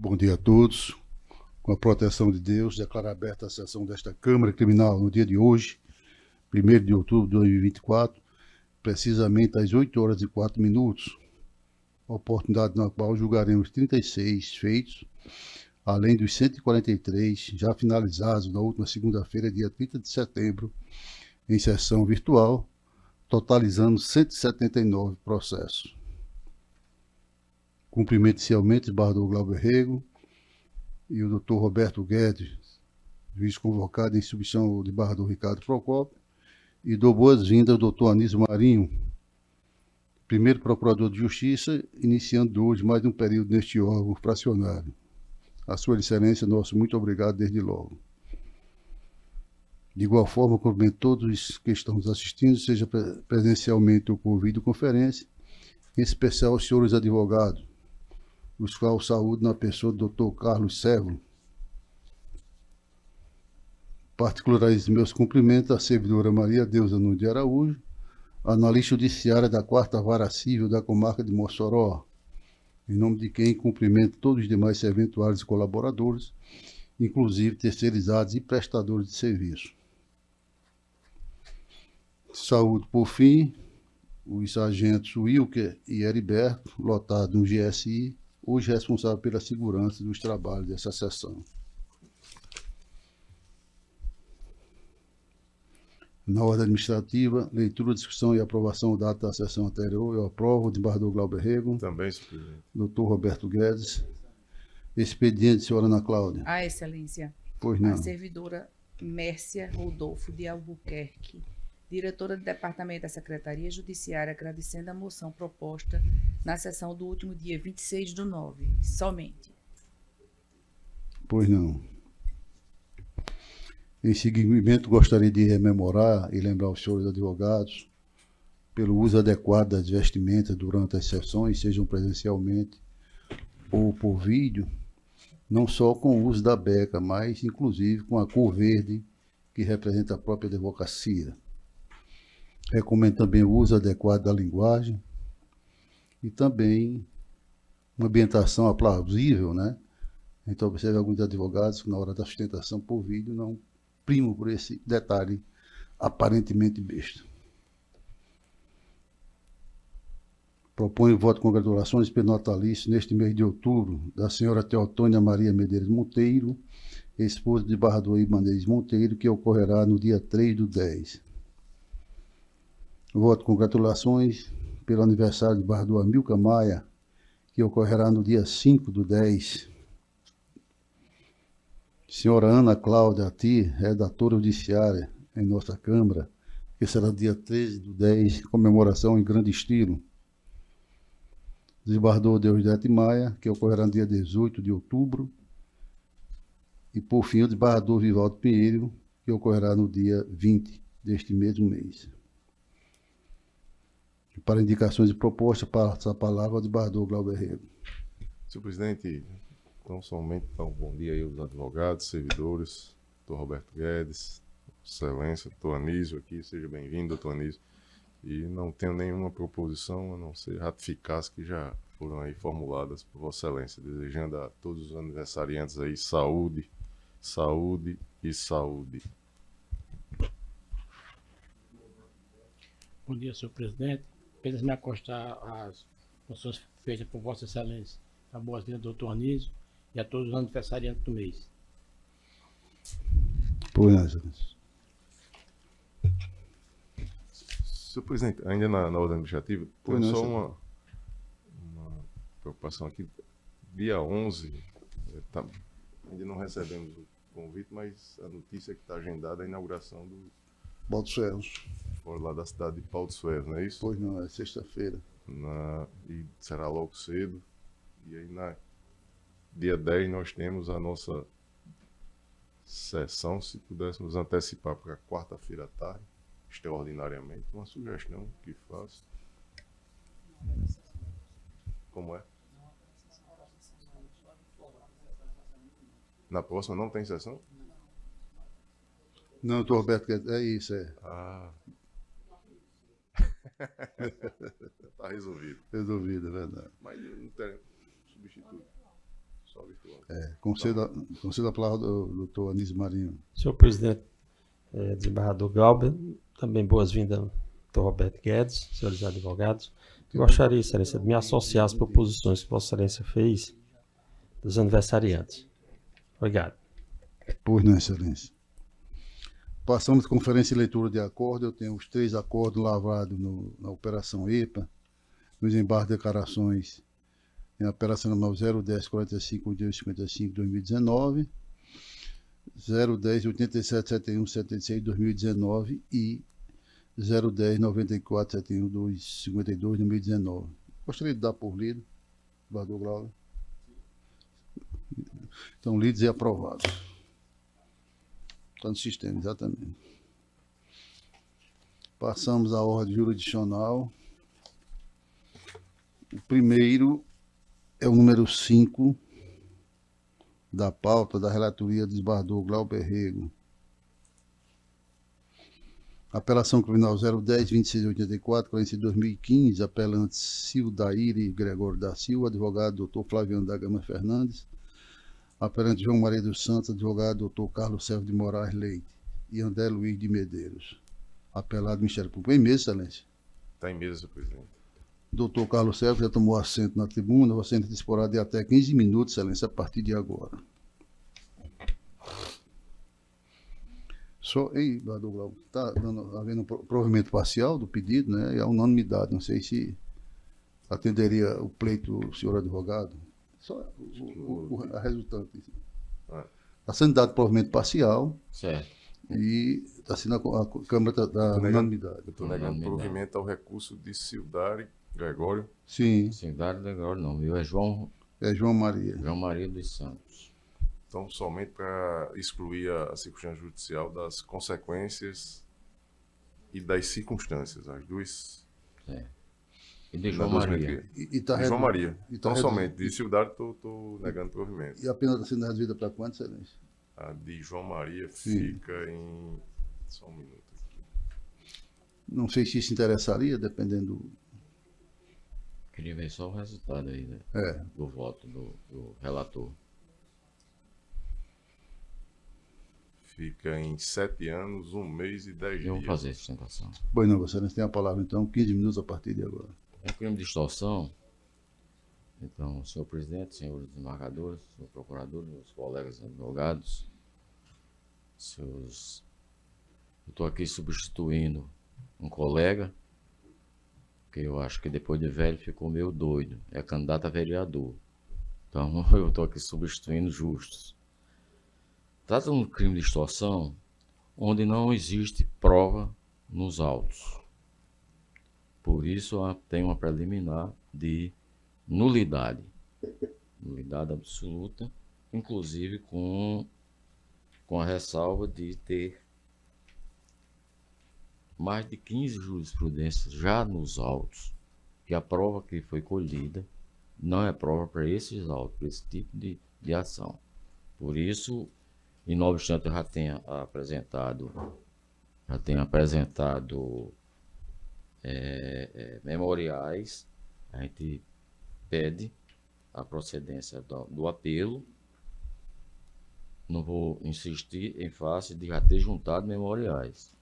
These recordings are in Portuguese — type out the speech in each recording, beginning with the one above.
Bom dia a todos. Com a proteção de Deus, declaro aberta a sessão desta Câmara Criminal no dia de hoje, 1º de outubro de 2024, precisamente às 8h04, oportunidade na qual julgaremos 36 feitos, além dos 143 já finalizados na última segunda-feira, dia 30 de setembro, em sessão virtual, totalizando 179 processos. Cumprimento inicialmente o desembargador Glauber Rego e o Dr. Roberto Guedes, juiz convocado em substituição ao desembargador Ricardo Procópio, e dou boas-vindas ao Dr. Anísio Marinho, primeiro procurador de Justiça, iniciando hoje mais um período neste órgão fracionário. A Sua Excelência, nosso muito obrigado desde logo. De igual forma, cumprimento todos que estão nos assistindo, seja presencialmente ou por videoconferência, em especial os senhores advogados, os quais saúdo na pessoa do Dr. Carlos Servo. Particularizo meus cumprimentos à servidora Maria Deusa Nunes de Araújo, analista judiciária da 4ª Vara Civil da comarca de Mossoró, em nome de quem cumprimento todos os demais serventuários e colaboradores, inclusive terceirizados e prestadores de serviço. Saúdo, por fim, os sargentos Wilker e Heriberto, lotados no GSI, hoje responsável pela segurança dos trabalhos dessa sessão. Na ordem administrativa, leitura, discussão e aprovação da ata da sessão anterior, eu aprovo o desembargador Glauber Rego. Também, senhor presidente. Dr. Roberto Guedes. Expediente, senhora Ana Cláudia. A excelência. Pois não. A servidora Mércia Rodolfo de Albuquerque, diretora do Departamento da Secretaria Judiciária, agradecendo a moção proposta na sessão do último dia 26/9, somente. Pois não. Em seguimento, gostaria de rememorar e lembrar os senhores advogados pelo uso adequado das vestimentas durante as sessões, sejam presencialmente ou por vídeo, não só com o uso da beca, mas inclusive com a cor verde que representa a própria advocacia. Recomendo também o uso adequado da linguagem e também uma ambientação aplausível, né? Então, observe alguns advogados que na hora da sustentação por vídeo não primam por esse detalhe aparentemente besta. Proponho o voto de congratulações pelo natalício neste mês de outubro da senhora Teotônia Maria Medeiros Monteiro, esposa de desembargador Ibanez Monteiro, que ocorrerá no dia 3/10. Voto de congratulações pelo aniversário de desembargador Amilcar Maia, que ocorrerá no dia 5/10. Senhora Ana Cláudia Ati, redatora judiciária em nossa Câmara, que será dia 13/10, comemoração em grande estilo. Desembargador Deusdete Maia, que ocorrerá no dia 18 de outubro. E, por fim, o desembargador Vivaldo Pinheiro, que ocorrerá no dia 20 deste mesmo mês. E para indicações e propostas, passa a palavra ao desembargador Glauber Rego. Senhor presidente, então, somente um bom dia aí aos advogados, servidores, doutor Roberto Guedes, excelência, doutor Anísio aqui, seja bem-vindo, doutor Anísio. E não tenho nenhuma proposição a não ser ratificar as que já foram aí formuladas por Vossa Excelência, desejando a todos os aniversariantes aí saúde, saúde e saúde. Bom dia, senhor presidente. Apenas me acostar às moções feitas por Vossa Excelência. A boas-vindas, doutor Anísio, e a todos os aniversariantes do mês. Pois não, excelência. Senhor presidente, ainda na ordem administrativa, tem só uma preocupação aqui. Dia 11, ainda não recebemos o convite, mas a notícia é que está agendada a inauguração do Pau dos Ferros. Fora lá da cidade de Pau dos Ferros, não é isso? Pois não, é sexta-feira. E será logo cedo. E aí, dia 10, nós temos a nossa sessão, se pudéssemos antecipar para quarta-feira à tarde, extraordinariamente, uma sugestão que faço. Como é? Na próxima não tem sessão? Não, doutor Roberto, é isso, é. Ah. Tá resolvido. Resolvido, é verdade. Mas não tem substituto. só virtual. Concedo a palavra ao doutor Anísio Marinho. Senhor presidente, desembargador Glauber, também boas-vindas, doutor Roberto Guedes, senhores advogados. Eu gostaria, excelência, de me associar às proposições que vossa excelência fez dos aniversariantes. Obrigado. Pois não, excelência. Passamos de conferência e leitura de acordo. Eu tenho os 3 acordos lavrados na Operação EPA, nos embargos de declarações em operação número 01045-55 2019, 010877176 2019 e 010947152 2019. Gostaria de dar por lido, desembargador Glauber. Então, lidos e aprovados. Está no sistema, exatamente. Passamos à ordem jurisdicional. O primeiro é o número 5 da pauta da relatoria do desembargador Glauber Rego. Apelação criminal 010-2684, 42.015, apelantes Sildaíri Gregório da Silva, advogado Dr. Flaviano da Gama Fernandes, apelante João Maria dos Santos, advogado Dr. Carlos Servo de Moraes Leite e André Luiz de Medeiros. Apelado Ministério Público. Em mesa, excelência. Está em mesa, senhor presidente. Doutor Carlos Servo já tomou assento na tribuna, o assento disporá de até 15 minutos, excelência, a partir de agora. Vereador Glauber, está havendo um provimento parcial do pedido, né? E a unanimidade. Não sei se atenderia o pleito, senhor advogado. Só a resultante. Está sendo dado provimento parcial. Certo. E está sendo a Câmara da unanimidade. Eu estou negando provimento ao recurso de Sildaíri Gregório. Sim. Sildaíri Gregório não, viu? É João Maria. João Maria dos Santos. Então, somente para excluir a circunstância judicial das consequências e das circunstâncias, as duas. Certo. E de João Maria. João Maria. Então, somente. De Sildaíri, estou negando provimento. E a pena está sendo reduzida para quanto, excelência? A de João Maria fica em... Só um minuto aqui. Não sei se isso interessaria, dependendo... Queria ver só o resultado aí, né? Do voto do relator. Fica em 7 anos, 1 mês e 10 dias. Eu vou fazer a sustentação. Pois não, você tem a palavra, então, 15 minutos a partir de agora. É crime de extorsão. Então, senhor presidente, senhores desembargadores, senhor procurador, meus colegas advogados, eu estou aqui substituindo um colega, que eu acho que depois de velho ficou meio doido, é candidato a vereador. Então, eu estou aqui substituindo justos. Trata de um crime de extorsão onde não existe prova nos autos. Por isso, tem uma preliminar de nulidade absoluta, inclusive com a ressalva de ter mais de 15 jurisprudências já nos autos, que a prova que foi colhida não é prova para esses autos, para esse tipo de ação. Por isso, e não obstante eu já tenha apresentado memoriais, a gente pede a procedência do apelo. Não vou insistir em face de já ter juntado memoriais.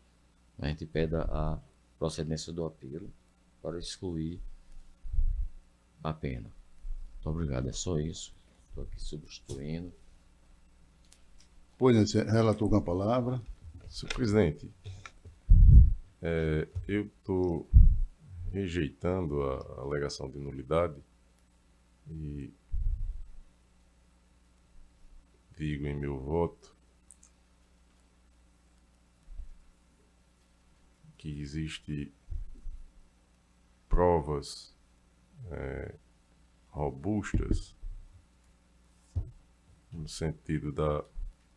A gente pede a procedência do apelo para excluir a pena. Muito obrigado, é só isso. Estou aqui substituindo. Pois, relator com a palavra. Senhor presidente, eu estou rejeitando a alegação de nulidade e digo em meu voto que existe provas robustas no sentido da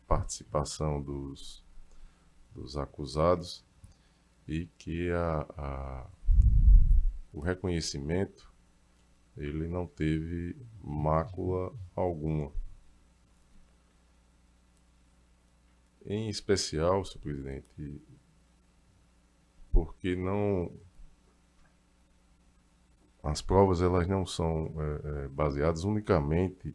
participação dos acusados e que o reconhecimento ele não teve mácula alguma. Em especial, senhor presidente, porque as provas elas não são baseadas unicamente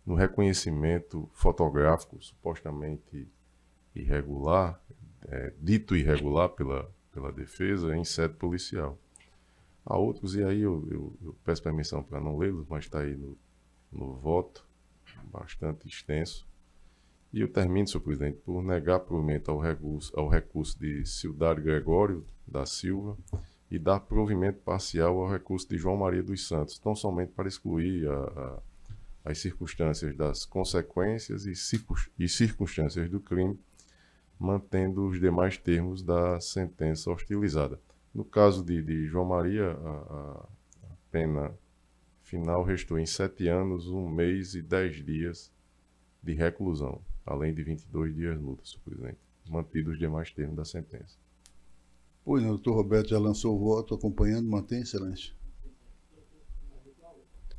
no reconhecimento fotográfico supostamente irregular, dito irregular pela defesa, em sede policial. Há outros, e aí eu peço permissão para não lê-los, mas está aí no voto, bastante extenso. E eu termino, senhor presidente, por negar provimento ao recurso de Cildade Gregório da Silva e dar provimento parcial ao recurso de João Maria dos Santos, tão somente para excluir as circunstâncias das consequências e circunstâncias do crime, mantendo os demais termos da sentença hostilizada. No caso de João Maria, a pena final restou em 7 anos, 1 mês e 10 dias de reclusão, além de 22 dias multa, senhor presidente, mantidos os demais termos da sentença. Pois não, o doutor Roberto já lançou o voto, acompanhando, mantém, excelência?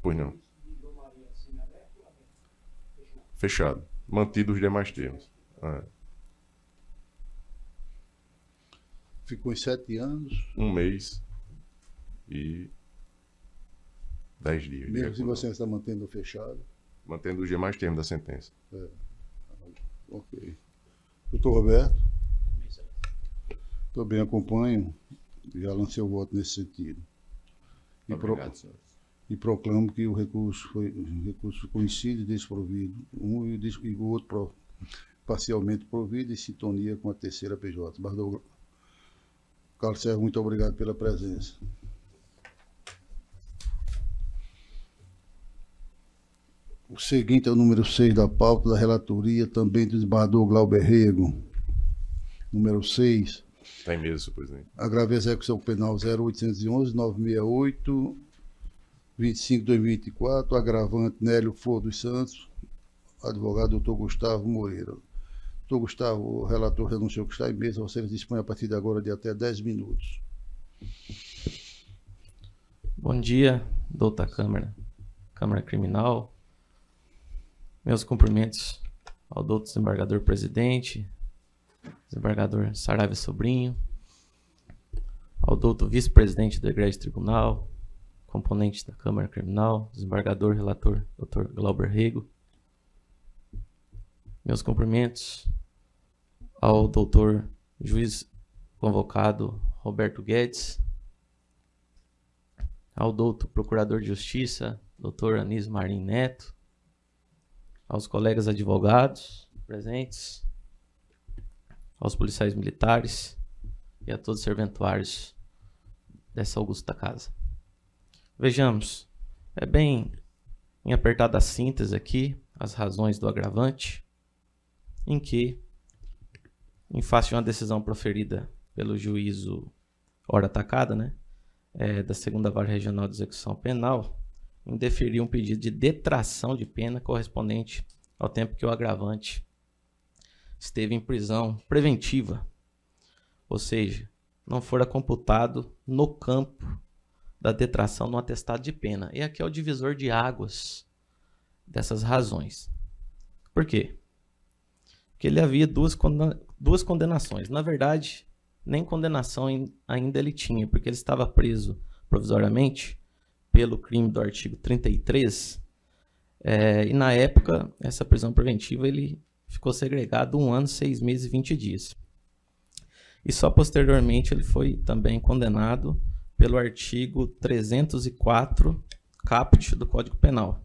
Pois não. Fechado. Mantidos os demais termos. Ficou em 7 anos. 1 mês e 10 dias. Mesmo se você está mantendo fechado. Mantendo os demais termos da sentença. Ok. Doutor Roberto? Também acompanho. Já lancei o voto nesse sentido. Obrigado, senhores. E proclamo que o recurso coincide e desprovido. E o outro parcialmente provido em sintonia com a terceira PJ. Carlos Sérgio, muito obrigado pela presença. O seguinte é o número 6 da pauta da relatoria, também do desembargador Glauber Rego. Número 6. Está em mesa, senhor presidente. Agravo a execução penal 0811-968, 25/2024, agravante Nélio Flor dos Santos, advogado doutor Gustavo Moreira. Doutor Gustavo, o relator renunciou que está em mesa, você dispõe a partir de agora de até 10 minutos. Bom dia, doutor Câmara Criminal. Meus cumprimentos ao doutor desembargador presidente, desembargador Saraiva Sobrinho, ao doutor vice-presidente do Egrégio Tribunal, componente da Câmara Criminal, desembargador relator Dr. Glauber Rego. Meus cumprimentos ao doutor juiz convocado Roberto Guedes, ao doutor procurador de justiça, doutor Anísio Marim Neto, aos colegas advogados presentes, aos policiais militares e a todos os serventuários dessa augusta casa. Vejamos, é bem em apertada síntese aqui as razões do agravante, em que, em face de uma decisão proferida pelo juízo hora atacada, da 2ª Vara Regional de Execução Penal, indeferir um pedido de detração de pena correspondente ao tempo que o agravante esteve em prisão preventiva, ou seja, não fora computado no campo da detração no atestado de pena. E aqui é o divisor de águas dessas razões. Por quê? Porque ele havia duas condenações. Na verdade, nem condenação ainda ele tinha, porque ele estava preso provisoriamente pelo crime do artigo 33, e na época, essa prisão preventiva, ele ficou segregado 1 ano, 6 meses e 20 dias. E só posteriormente ele foi também condenado pelo artigo 304, caput do Código Penal.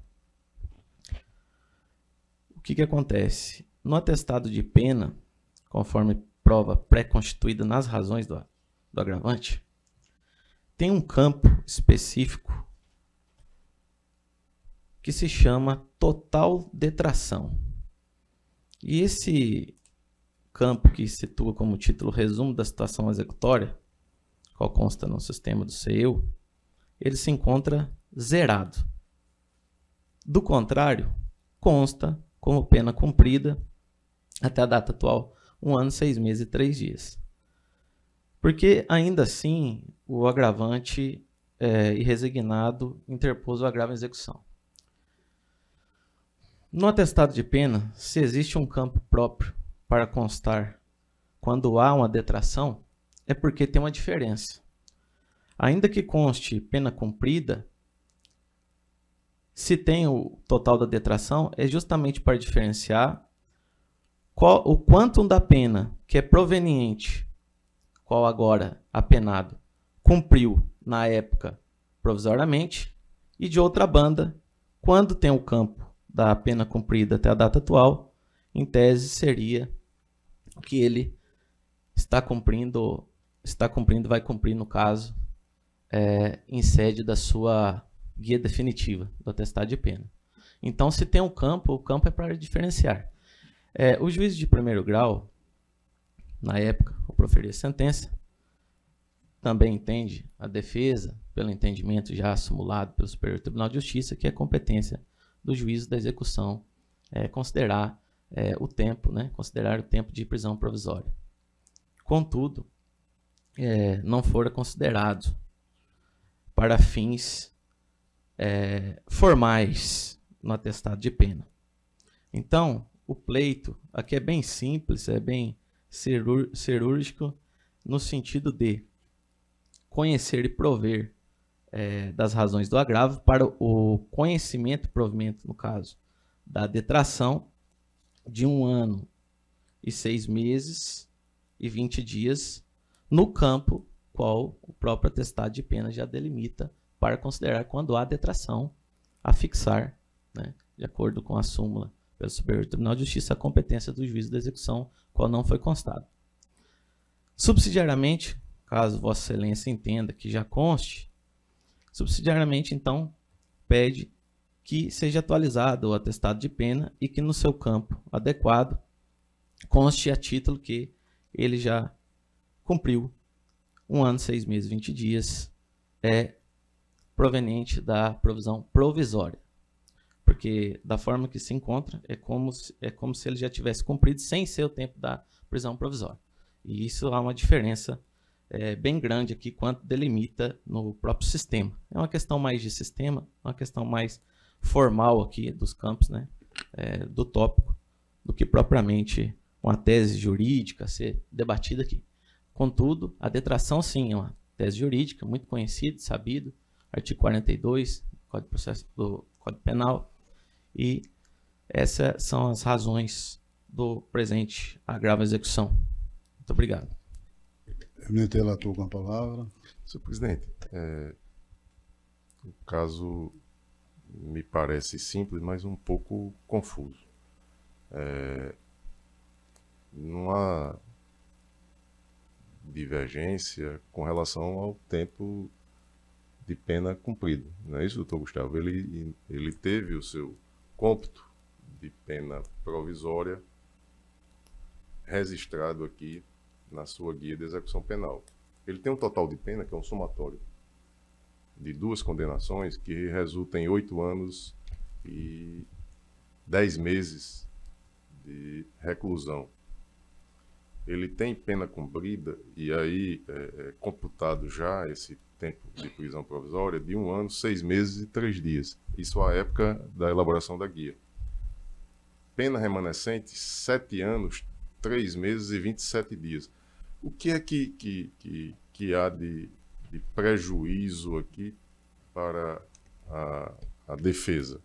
O que acontece? No atestado de pena, conforme prova pré-constituída nas razões do agravante, tem um campo específico que se chama total detração. E esse campo que situa como título resumo da situação executória, qual consta no sistema do CEU, ele se encontra zerado. Do contrário, consta como pena cumprida até a data atual, 1 ano, 6 meses e 3 dias. Porque ainda assim o agravante irresignado interpôs o agravo em execução. No atestado de pena, se existe um campo próprio para constar quando há uma detração, é porque tem uma diferença. Ainda que conste pena cumprida, se tem o total da detração, é justamente para diferenciar o quantum da pena que é proveniente, qual agora apenado cumpriu na época provisoriamente, e de outra banda, quando tem o campo da pena cumprida até a data atual, em tese seria que ele está cumprindo, vai cumprir, no caso, em sede da sua guia definitiva do atestado de pena. Então, se tem um campo, o campo é para diferenciar. O juiz de primeiro grau, na época, ao proferir a sentença, também entende a defesa, pelo entendimento já simulado pelo Superior Tribunal de Justiça, que é competência do juízo da execução considerar o tempo, considerar o tempo de prisão provisória. Contudo, não fora considerado para fins formais no atestado de pena. Então, o pleito aqui é bem simples, é bem cirúrgico, no sentido de conhecer e prover das razões do agravo para o conhecimento e provimento, no caso, da detração de 1 ano e 6 meses e 20 dias no campo qual o próprio atestado de pena já delimita para considerar quando há detração a fixar, de acordo com a súmula pelo Superior Tribunal de Justiça, a competência do juízo da execução, qual não foi constado. Subsidiariamente, caso Vossa Excelência entenda que já conste, subsidiariamente, então, pede que seja atualizado o atestado de pena e que no seu campo adequado conste a título que ele já cumpriu 1 ano, 6 meses, 20 dias, proveniente da provisão provisória. Porque da forma que se encontra, é como se ele já tivesse cumprido sem ser o tempo da prisão provisória. E isso há uma diferença bem grande aqui quanto delimita no próprio sistema. É uma questão mais de sistema, uma questão mais formal aqui dos campos, do tópico, do que propriamente uma tese jurídica a ser debatida aqui. Contudo, a detração sim é uma tese jurídica muito conhecida, sabido, artigo 42 do Código Penal, e essas são as razões do presente agravo à execução. Muito obrigado. Eminente relator com a palavra. Senhor presidente, o caso me parece simples, mas um pouco confuso. Não há divergência com relação ao tempo de pena cumprido. Não é isso, doutor Gustavo? Ele teve o seu cômputo de pena provisória registrado aqui na sua guia de execução penal. Ele tem um total de pena, que é um somatório de 2 condenações, que resulta em 8 anos e 10 meses de reclusão. Ele tem pena cumprida, e aí é computado já esse tempo de prisão provisória de 1 ano, 6 meses e 3 dias. Isso à época da elaboração da guia. Pena remanescente, 7 anos, 3 meses e 27 dias. O que é que há de prejuízo aqui para a defesa?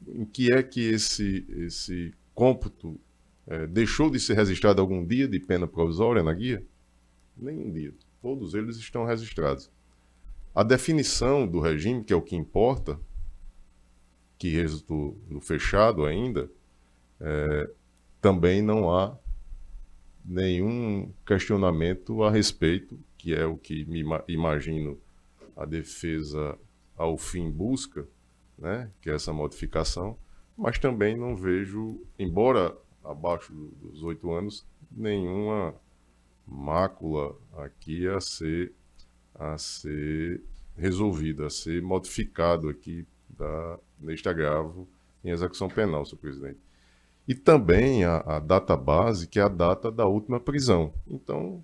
Em que é que esse cômputo deixou de ser registrado algum dia de pena provisória na guia? Nenhum dia. Todos eles estão registrados. A definição do regime, que é o que importa, que resultou no fechado ainda, também não há nenhum questionamento a respeito, que é o que me imagino a defesa ao fim busca, que é essa modificação, mas também não vejo, embora abaixo dos 8 anos, nenhuma mácula aqui a ser resolvida, a ser modificado aqui neste agravo em execução penal, senhor presidente. E também a data base, que é a data da última prisão. Então,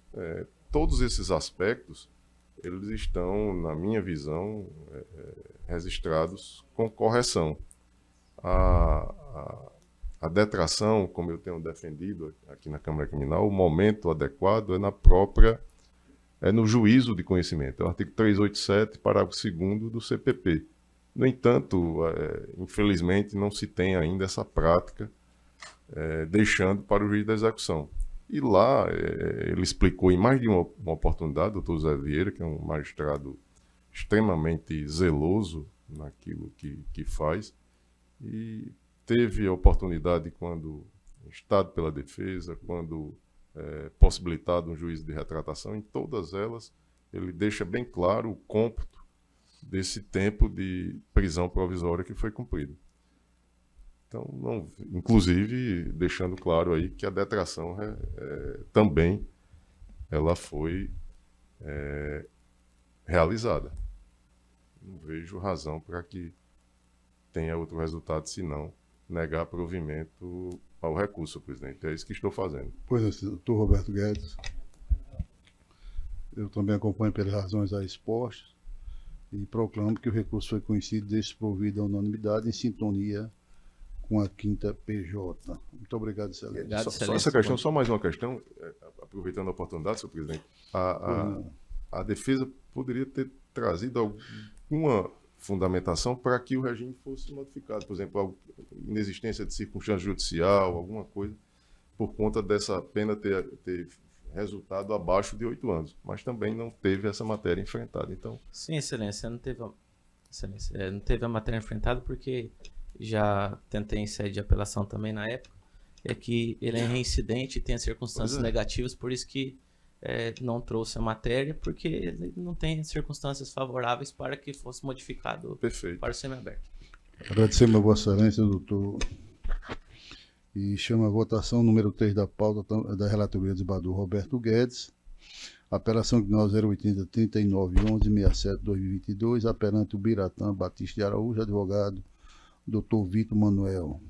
todos esses aspectos, eles estão, na minha visão, registrados com correção. A detração, como eu tenho defendido aqui na Câmara Criminal, o momento adequado é no juízo de conhecimento. É o artigo 387, parágrafo 2º do CPP. No entanto, infelizmente, não se tem ainda essa prática, deixando para o juiz da execução. E lá ele explicou em mais de uma oportunidade, o doutor Zé Vieira, que é um magistrado extremamente zeloso naquilo que faz, e teve a oportunidade, quando instado pela defesa, quando possibilitado um juízo de retratação, em todas elas ele deixa bem claro o cômputo desse tempo de prisão provisória que foi cumprido. Então, inclusive, deixando claro aí que a detração também ela foi realizada. Não vejo razão para que tenha outro resultado, senão negar provimento ao recurso, presidente. É isso que estou fazendo. Pois é, doutor Roberto Guedes. Eu também acompanho pelas razões aí expostas e proclamo que o recurso foi conhecido e desprovido à unanimidade em sintonia com a 5ª PJ. Muito obrigado, excelência. Obrigado, Só excelência. essa questão, só mais uma questão, aproveitando a oportunidade, senhor presidente. A defesa poderia ter trazido alguma fundamentação para que o regime fosse modificado. Por exemplo, inexistência de circunstância judicial, alguma coisa, por conta dessa pena ter resultado abaixo de 8 anos. Mas também não teve essa matéria enfrentada. Então, Sim, excelência, não teve a matéria enfrentada porque já tentei em sede de apelação também na época, é que ele é reincidente e tem as circunstâncias negativas, por isso que não trouxe a matéria, porque ele não tem circunstâncias favoráveis para que fosse modificado perfeito. para o semiaberto. Agradecemos a Vossa Excelência, doutor. E chama a votação número 3 da pauta da relatoria do desembargador Roberto Guedes. Apelação de 080 39 11 67 2022, apelante o Biratã Batista de Araújo, advogado doutor Vitor Manuel.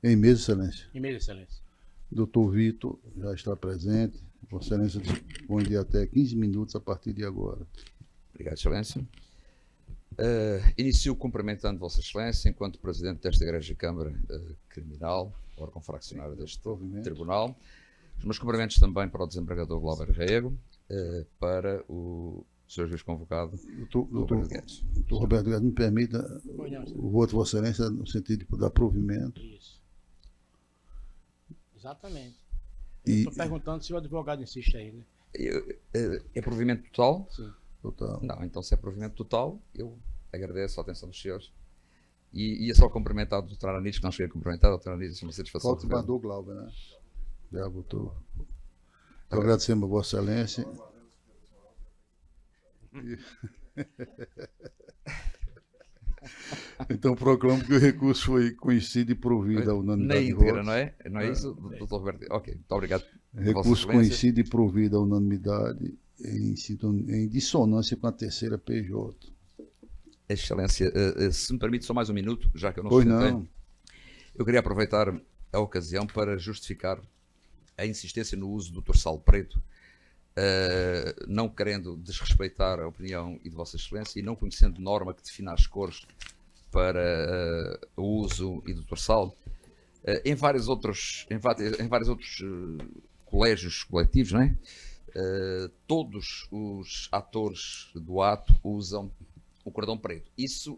Em mesa, excelência. Em mesa, excelência. Doutor Vitor já está presente. Vossa Excelência dispõe de até 15 minutos a partir de agora. Obrigado, Excelência. Inicio cumprimentando Vossa Excelência enquanto Presidente desta Igreja Câmara Criminal, órgão fraccionário deste Tribunal. Os meus cumprimentos também para o desembargador Glauber Rego, para o Sr. Juiz Convocado, Doutor Roberto Guedes, me permita o voto de Vossa Excelência no sentido de dar provimento. Isso. Exatamente. E- Estou perguntando se o advogado insiste aí, né? É provimento total? Sim. Total. Não, então se é provimento total, eu agradeço a atenção dos senhores. E ia só cumprimentar o Dr. Anísio, que não cheguei a cumprimentar, o Dr. Anísio, é uma satisfação. Falta o desembargador Glauber, né? Já votou. Então, agradecemos a Vossa Excelência. Então, proclamo que o recurso foi conhecido e provido à Na unanimidade de íntegra, votos. não é? Não é isso, Dr. Roberto? Ok, muito obrigado. Vossa Recurso Excelência. conhecido e provido à unanimidade em dissonância com a 3ª PJ. Excelência, se me permite só mais um minuto, já que eu não Pois sustentei. não. Eu queria aproveitar a ocasião para justificar a insistência no uso do torsal preto, não querendo desrespeitar a opinião e de Vossa Excelência e não conhecendo norma que defina as cores para o uso e do torsal. Em vários outros colégios coletivos, não é? Todos os atores do ato usam o cordão preto,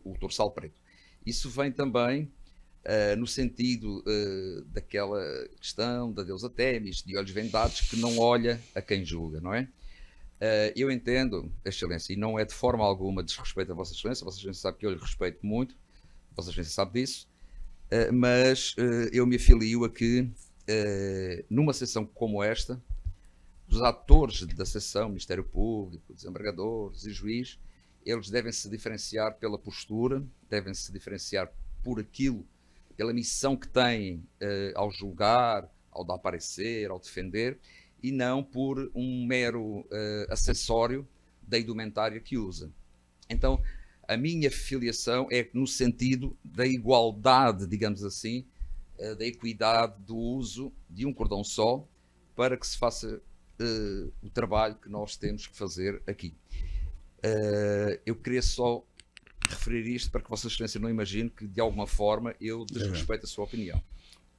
o torsal preto. Isso vem também no sentido daquela questão da deusa Témis, de olhos vendados, que não olha a quem julga, não é? Eu entendo, Excelência, e não é de forma alguma desrespeito a Vossa Excelência sabe que eu lhe respeito muito, Vossa Excelência sabe disso, mas eu me afilio a que, numa sessão como esta, os atores da sessão, Ministério Público, desembargadores e juiz, eles devem se diferenciar pela postura, devem se diferenciar por aquilo, pela missão que têm ao julgar, ao dar parecer, ao defender, e não por um mero acessório da indumentária que usa. Então, a minha filiação é no sentido da igualdade, digamos assim, da equidade do uso de um cordão só, para que se faça o trabalho que nós temos que fazer aqui. Eu queria só referir isto para que Vossa Excelência não imagine que de alguma forma eu desrespeito a sua opinião.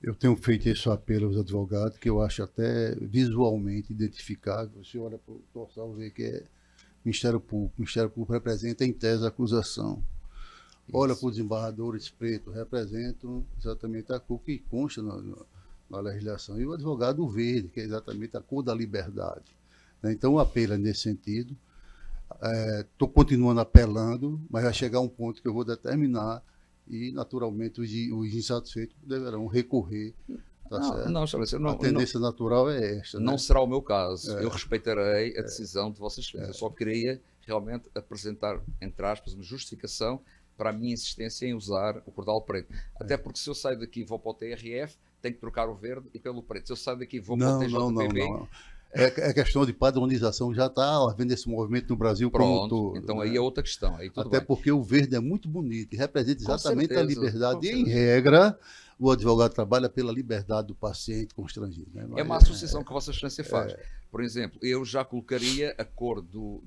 Eu tenho feito esse apelo aos advogados, que eu acho até visualmente identificável. Você olha para o dorsal, vê que é Ministério Público. O Ministério Público representa, em tese, a acusação. Olha, para os desembargadores pretos, representam exatamente a cor que consta na legislação. E o advogado verde, que é exatamente a cor da liberdade. Né? Então, o apelo é nesse sentido. Estou continuando apelando, mas vai chegar um ponto que eu vou determinar e, naturalmente, os insatisfeitos deverão recorrer. Tá certo? Não, Excelência, a tendência natural é esta. Não, né? Será o meu caso. Eu respeitarei a decisão de Vossa Excelência. Eu só queria realmente apresentar, entre aspas, uma justificação para a minha insistência em usar o cordal preto. Até porque se eu saio daqui e vou para o TRF, tenho que trocar o verde e pelo preto. Se eu saio daqui e vou para o TJPB... Não. É questão de padronização, já está havendo esse movimento no Brasil. Pronto, como todo. Então né? Aí é outra questão. Aí tudo Até bem. porque o verde é muito bonito e representa exatamente certeza, a liberdade. E, em regra, o advogado trabalha pela liberdade do paciente constrangido. Né? É uma associação que Vossa Excelência faz. Por exemplo, eu já colocaria a cor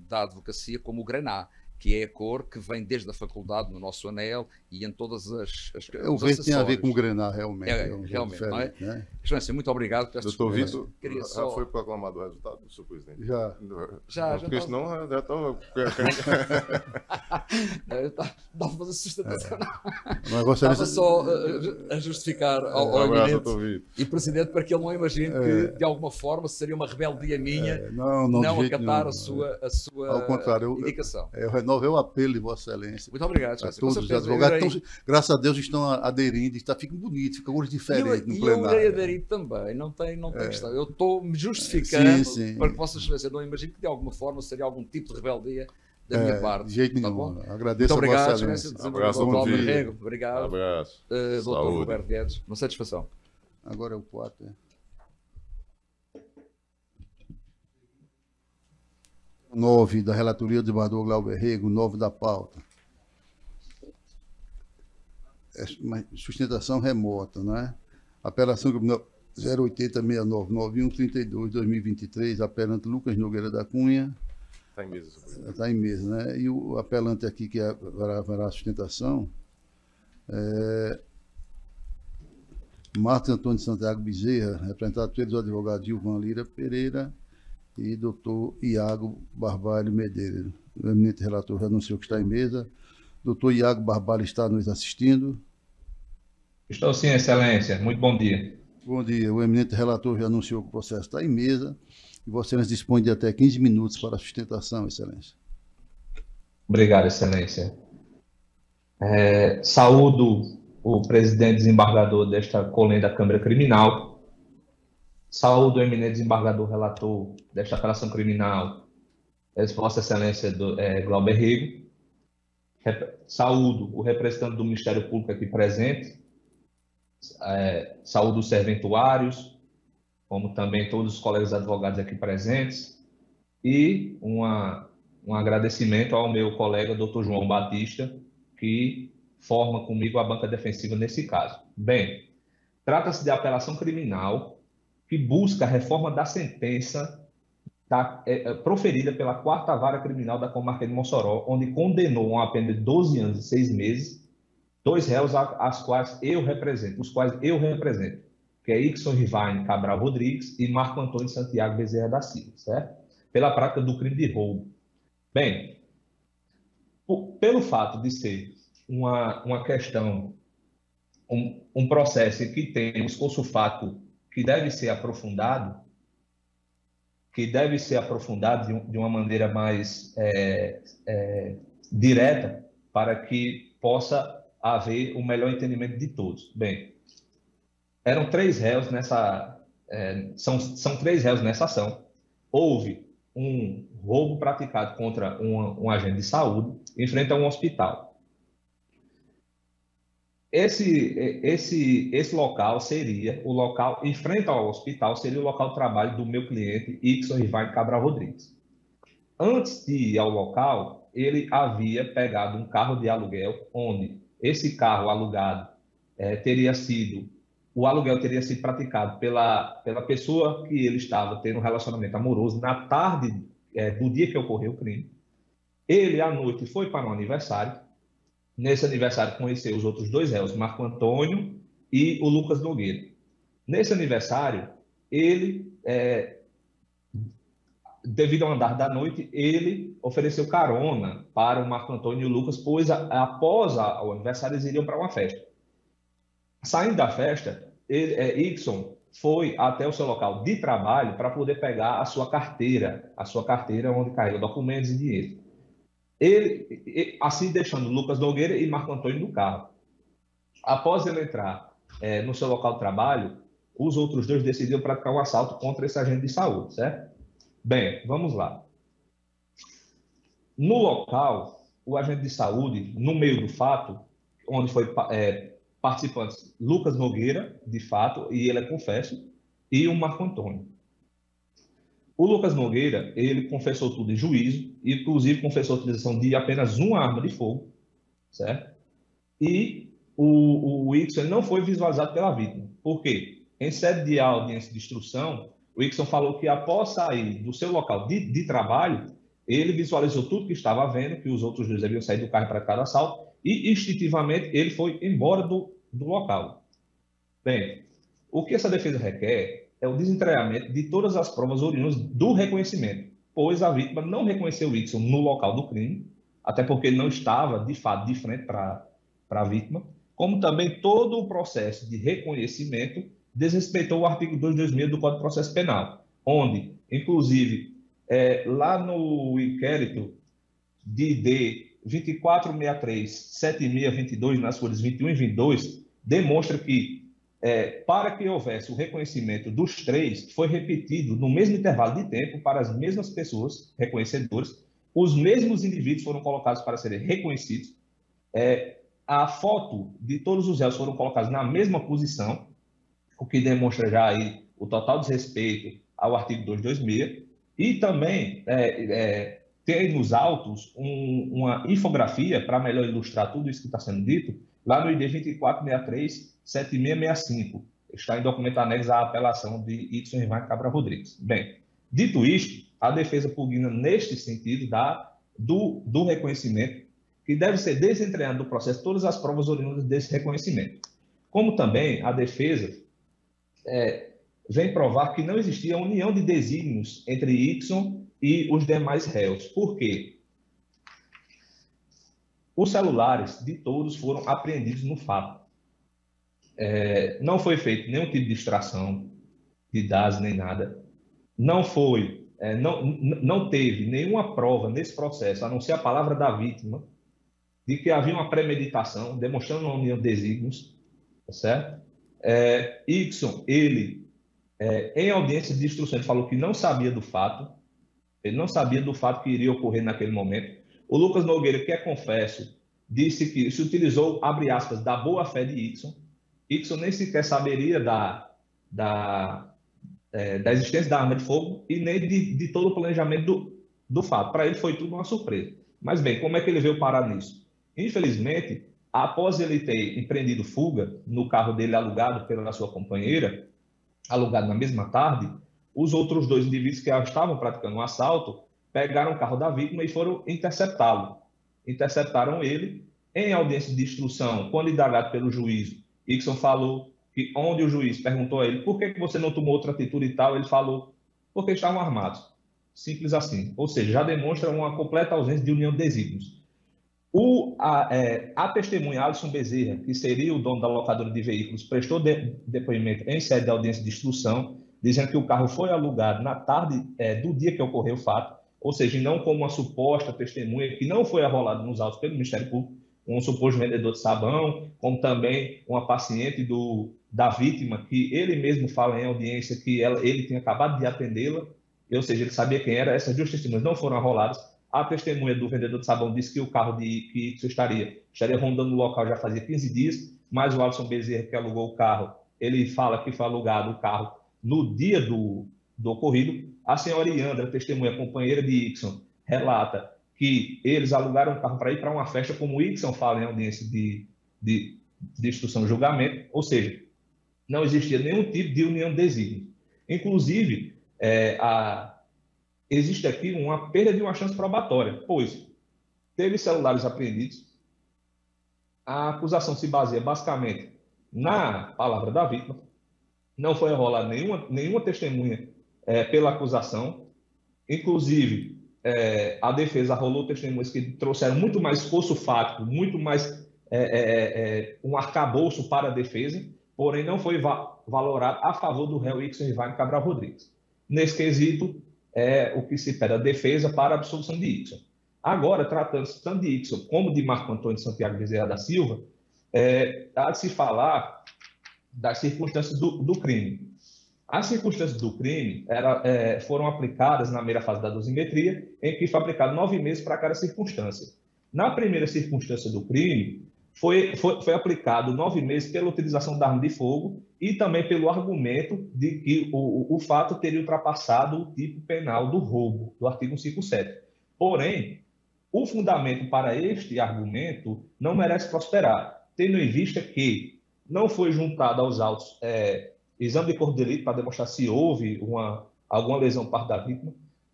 da advocacia como o grená, que é a cor que vem desde a faculdade, no nosso anel e em todas as o verde tem a ver com o grená, realmente. Realmente, não é? Né? Excelência, muito obrigado. Doutor Vitor, só... foi proclamado o resultado do seu presidente? Já porque senão já estava... Dá para fazer sustentação. Estava só a justificar ao eminente e presidente para que ele não imagine que de alguma forma seria uma rebeldia minha não acatar a sua ao contrário, indicação. Eu renovo o apelo de Vossa Excelência. Muito obrigado, a todos os advogados. Graças a Deus estão aderindo, fica bonito, fica cores diferentes no plenário. Eu irei aderir também, não tem questão. Eu estou me justificando para que Vossa Excelência não imagine que de alguma forma seria algum tipo de rebeldia da minha parte. De jeito nenhum. Bom? Agradeço muito a Vossa obrigado, Excelência. Abraço, obrigado. Abraço. Doutor Roberto Guedes, uma satisfação. Agora é o 4. 9 da relatoria do desembargador Glauber Rego, 9 da pauta. Sustentação remota, né? Apelação criminal 080699132-2023, apelante Lucas Nogueira da Cunha. Está em mesa, senhor. Está em mesa, né? E o apelante aqui que haverá a sustentação Marcos Antônio Santiago Bezerra, representado pelos advogados Gilvan Lira Pereira e doutor Iago Barbalho Medeiros. O eminente relator já anunciou que está em mesa. Doutor Iago Barbalho está nos assistindo? Estou sim, Excelência. Muito bom dia. Bom dia. O eminente relator já anunciou que o processo está em mesa e Vossa Excelência dispõe de até 15 minutos para a sustentação, Excelência. Obrigado, Excelência. Saúdo o presidente desembargador desta colênia da Câmara Criminal. Saúdo o eminente desembargador relator desta apelação criminal, Vossa Excelência Glauber Rego. Saúdo o representante do Ministério Público aqui presente. Saúdo os serventuários, como também todos os colegas advogados aqui presentes. E um agradecimento ao meu colega, Dr. João Batista, que forma comigo a banca defensiva nesse caso. Bem, trata-se de apelação criminal que busca a reforma da sentença proferida pela 4ª Vara Criminal da Comarca de Mossoró, onde condenou a uma pena de 12 anos e 6 meses 2 réus os quais eu represento, que é Ixon Rivaine Cabral Rodrigues e Marco Antônio Santiago Bezerra da Silva, certo? Pela prática do crime de roubo. Bem, pelo fato de ser uma questão, um processo que tem um esforço fato que deve ser aprofundado, de uma maneira mais direta, para que possa haver um melhor entendimento de todos. Bem, eram 3 réus são 3 réus nessa ação. Houve um roubo praticado contra um agente de saúde em frente a um hospital. Esse local seria o local, em frente ao hospital, seria o local de trabalho do meu cliente, Ixon Rivaine Cabral Rodrigues. Antes de ir ao local, ele havia pegado um carro de aluguel, onde esse carro alugado o aluguel teria sido praticado pela pessoa que ele estava tendo um relacionamento amoroso na tarde do dia que ocorreu o crime. Ele, à noite, foi para um aniversário. Nesse aniversário, conheceu os outros 2 réus, Marco Antônio e o Lucas Nogueira. Nesse aniversário, ele devido ao andar da noite, ele ofereceu carona para o Marco Antônio e o Lucas, pois após o aniversário eles iriam para uma festa. Saindo da festa, Ickson foi até o seu local de trabalho para poder pegar a sua carteira onde carrega documentos e dinheiro. Ele, assim deixando Lucas Nogueira e Marco Antônio no carro. Após ele entrar no seu local de trabalho, os outros dois decidiram praticar um assalto contra esse agente de saúde, certo? Bem, vamos lá. No local, o agente de saúde, no meio do fato, onde foi participantes Lucas Nogueira, de fato, e ele é confesso, e o Marco Antônio. O Lucas Nogueira, ele confessou tudo em juízo, inclusive confessou a utilização de apenas uma arma de fogo, certo? E o Ickson não foi visualizado pela vítima. Por quê? Em sede de audiência de instrução, o Ickson falou que após sair do seu local de trabalho, ele visualizou tudo que estava vendo, que os outros dois haviam saído do carro para cada assalto, e instintivamente ele foi embora do local. Bem, o que essa defesa requer é o desentranhamento de todas as provas oriundas do reconhecimento, pois a vítima não reconheceu o Ickson no local do crime, até porque ele não estava, de fato, de frente para a vítima, como também todo o processo de reconhecimento desrespeitou o artigo 226 do Código de Processo Penal, onde, inclusive, lá no inquérito de ID 2463-7622, nas folhas 21 e 22, demonstra que, para que houvesse o reconhecimento dos três, foi repetido no mesmo intervalo de tempo para as mesmas pessoas reconhecedoras, os mesmos indivíduos foram colocados para serem reconhecidos, a foto de todos os réus foram colocados na mesma posição, o que demonstra já aí o total desrespeito ao artigo 226, e também tem nos autos uma infografia para melhor ilustrar tudo isso que está sendo dito, lá no ID 2463-7665. Está em documento anexo à apelação de Ickson Rivain Cabral Rodrigues. Bem, dito isto, a defesa pugna neste sentido do reconhecimento, que deve ser desentranhado do processo todas as provas oriundas desse reconhecimento. Como também a defesa vem provar que não existia união de desígnios entre Ickson e os demais réus. Por quê? Os celulares de todos foram apreendidos no fato. Não foi feito nenhum tipo de extração de dados nem nada. Não teve nenhuma prova nesse processo, a não ser a palavra da vítima, de que havia uma premeditação, demonstrando uma união de desígnios, tá certo? Ickson, ele, em audiência de instrução, ele falou que não sabia do fato, ele não sabia do fato que iria ocorrer naquele momento. O Lucas Nogueira, que é confesso, disse que se utilizou, abre aspas, da boa-fé de Ickson. Ickson nem sequer saberia da existência da arma de fogo e nem de todo o planejamento do fato. Para ele foi tudo uma surpresa. Mas bem, como é que ele veio parar nisso? Infelizmente, após ele ter empreendido fuga no carro dele alugado pela sua companheira, alugado na mesma tarde, os outros dois indivíduos que estavam praticando um assalto pegaram o carro da vítima e foram interceptá-lo. Interceptaram ele em audiência de instrução, quando indagado pelo juiz. Ickson falou que, onde o juiz perguntou a ele por que você não tomou outra atitude e tal, ele falou porque estavam armados. Simples assim. Ou seja, já demonstra uma completa ausência de união de desígnios. A testemunha Alisson Bezerra, que seria o dono da locadora de veículos, prestou depoimento em sede de audiência de instrução, dizendo que o carro foi alugado na tarde do dia que ocorreu o fato, ou seja, não como uma suposta testemunha que não foi arrolada nos autos pelo Ministério Público, um suposto vendedor de sabão, como também uma paciente da vítima, que ele mesmo fala em audiência que ele tinha acabado de atendê-la, ou seja, ele sabia quem era. Essas duas testemunhas não foram arroladas. A testemunha do vendedor de sabão disse que o carro que Ickson estaria rondando o local já fazia 15 dias, mas o Alisson Bezerra, que alugou o carro, ele fala que foi alugado o carro no dia do ocorrido. A senhora Iandra, testemunha companheira de Ickson, relata que eles alugaram o carro para ir para uma festa, como o Ickson fala em audiência de instrução e julgamento, ou seja, não existia nenhum tipo de união de desígnio. Inclusive, existe aqui uma perda de uma chance probatória, pois teve celulares apreendidos, a acusação se baseia basicamente na palavra da vítima, não foi enrolada nenhuma testemunha pela acusação, Inclusive, a defesa rolou testemunhas que trouxeram muito mais esforço fático, muito mais um arcabouço para a defesa, porém não foi valorado a favor do réu Ixon Rivane Cabral Rodrigues. Nesse quesito, é o que se pede a defesa para a absolvição de Ixon. Agora, tratando-se tanto de Ixon como de Marco Antônio Santiago Bezerra da Silva, há de se falar das circunstâncias do crime. As circunstâncias do crime foram aplicadas na primeira fase da dosimetria, em que foi aplicado 9 meses para cada circunstância. Na primeira circunstância do crime, foi aplicado 9 meses pela utilização da arma de fogo e também pelo argumento de que o fato teria ultrapassado o tipo penal do roubo, do artigo 157. Porém, o fundamento para este argumento não merece prosperar, tendo em vista que não foi juntado aos autos exame de corpo de delito para demonstrar se houve alguma lesão por parte da vítima,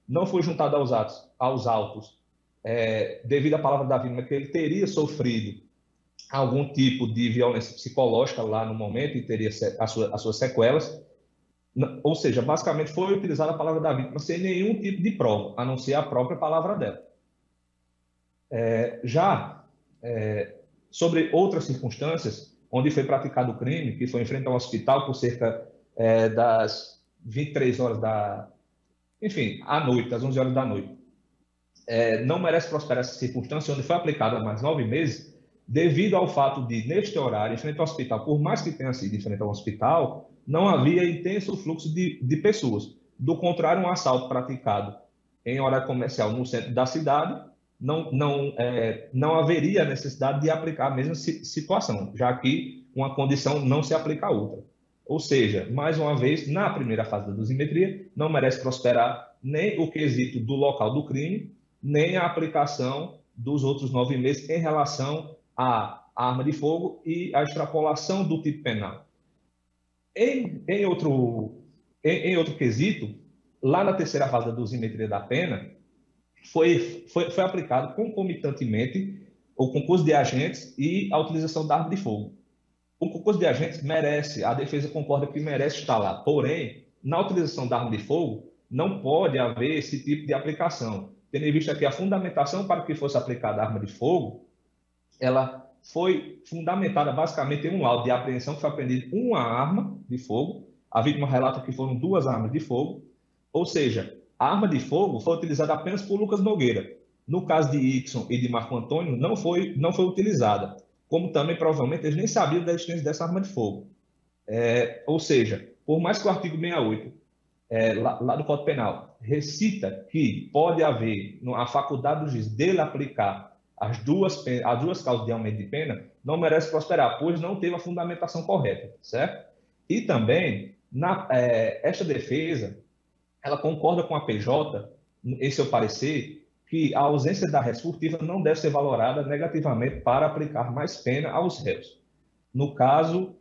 não foi juntado aos autos devido à palavra da vítima que ele teria sofrido algum tipo de violência psicológica lá no momento e teria as suas sequelas. Ou seja, basicamente foi utilizada a palavra da vítima sem nenhum tipo de prova, a não ser a própria palavra dela. Sobre outras circunstâncias, onde foi praticado o crime, que foi em frente ao hospital por cerca das 23 horas à noite, às 11 horas da noite. Não merece prosperar essa circunstância, onde foi aplicada mais 9 meses, devido ao fato de, neste horário, em frente ao hospital, por mais que tenha sido em frente ao hospital, não havia intenso fluxo de pessoas. Do contrário, um assalto praticado em horário comercial no centro da cidade, não haveria necessidade de aplicar a mesma situação, já que uma condição não se aplica à outra. Ou seja, mais uma vez, na primeira fase da dosimetria, não merece prosperar nem o quesito do local do crime, nem a aplicação dos outros 9 meses em relação à arma de fogo e a extrapolação do tipo penal. Em outro quesito, lá na terceira fase da dosimetria da pena, foi aplicado concomitantemente o concurso de agentes e a utilização da arma de fogo. O concurso de agentes a defesa concorda que merece estar lá, porém, na utilização da arma de fogo, não pode haver esse tipo de aplicação, tendo em vista que a fundamentação para que fosse aplicada a arma de fogo, ela foi fundamentada basicamente em um laudo de apreensão que foi apreendida uma arma de fogo, a vítima relata que foram 2 armas de fogo, ou seja, a arma de fogo foi utilizada apenas por Lucas Nogueira. No caso de Ixon e de Marco Antônio, não foi utilizada. Como também, provavelmente, eles nem sabiam da existência dessa arma de fogo. Ou seja, por mais que o artigo 68, lá do Código Penal, recita que pode haver a faculdade do juiz dele aplicar as duas causas de aumento de pena, não merece prosperar, pois não teve a fundamentação correta, certo? E também, esta defesa, ela concorda com a PJ, em seu parecer, que a ausência da res furtiva não deve ser valorada negativamente para aplicar mais pena aos réus. No caso,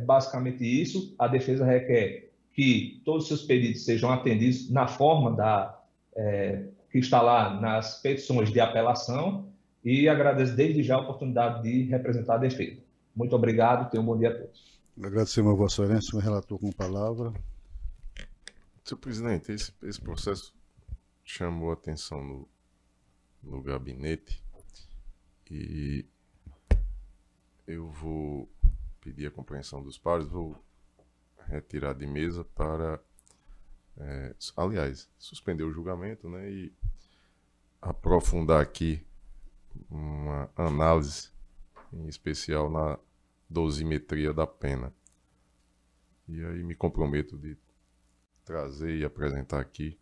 basicamente isso, a defesa requer que todos os seus pedidos sejam atendidos na forma que está lá nas petições de apelação e agradeço desde já a oportunidade de representar a defesa. Muito obrigado, tenham um bom dia a todos. Agradecemos a Vossa Excelência, o relator com a palavra. Senhor presidente, esse processo chamou a atenção no gabinete e eu vou pedir a compreensão dos pares, vou retirar de mesa para, aliás, suspender o julgamento, né, e aprofundar aqui uma análise, em especial na dosimetria da pena. E aí me comprometo de trazer e apresentar aqui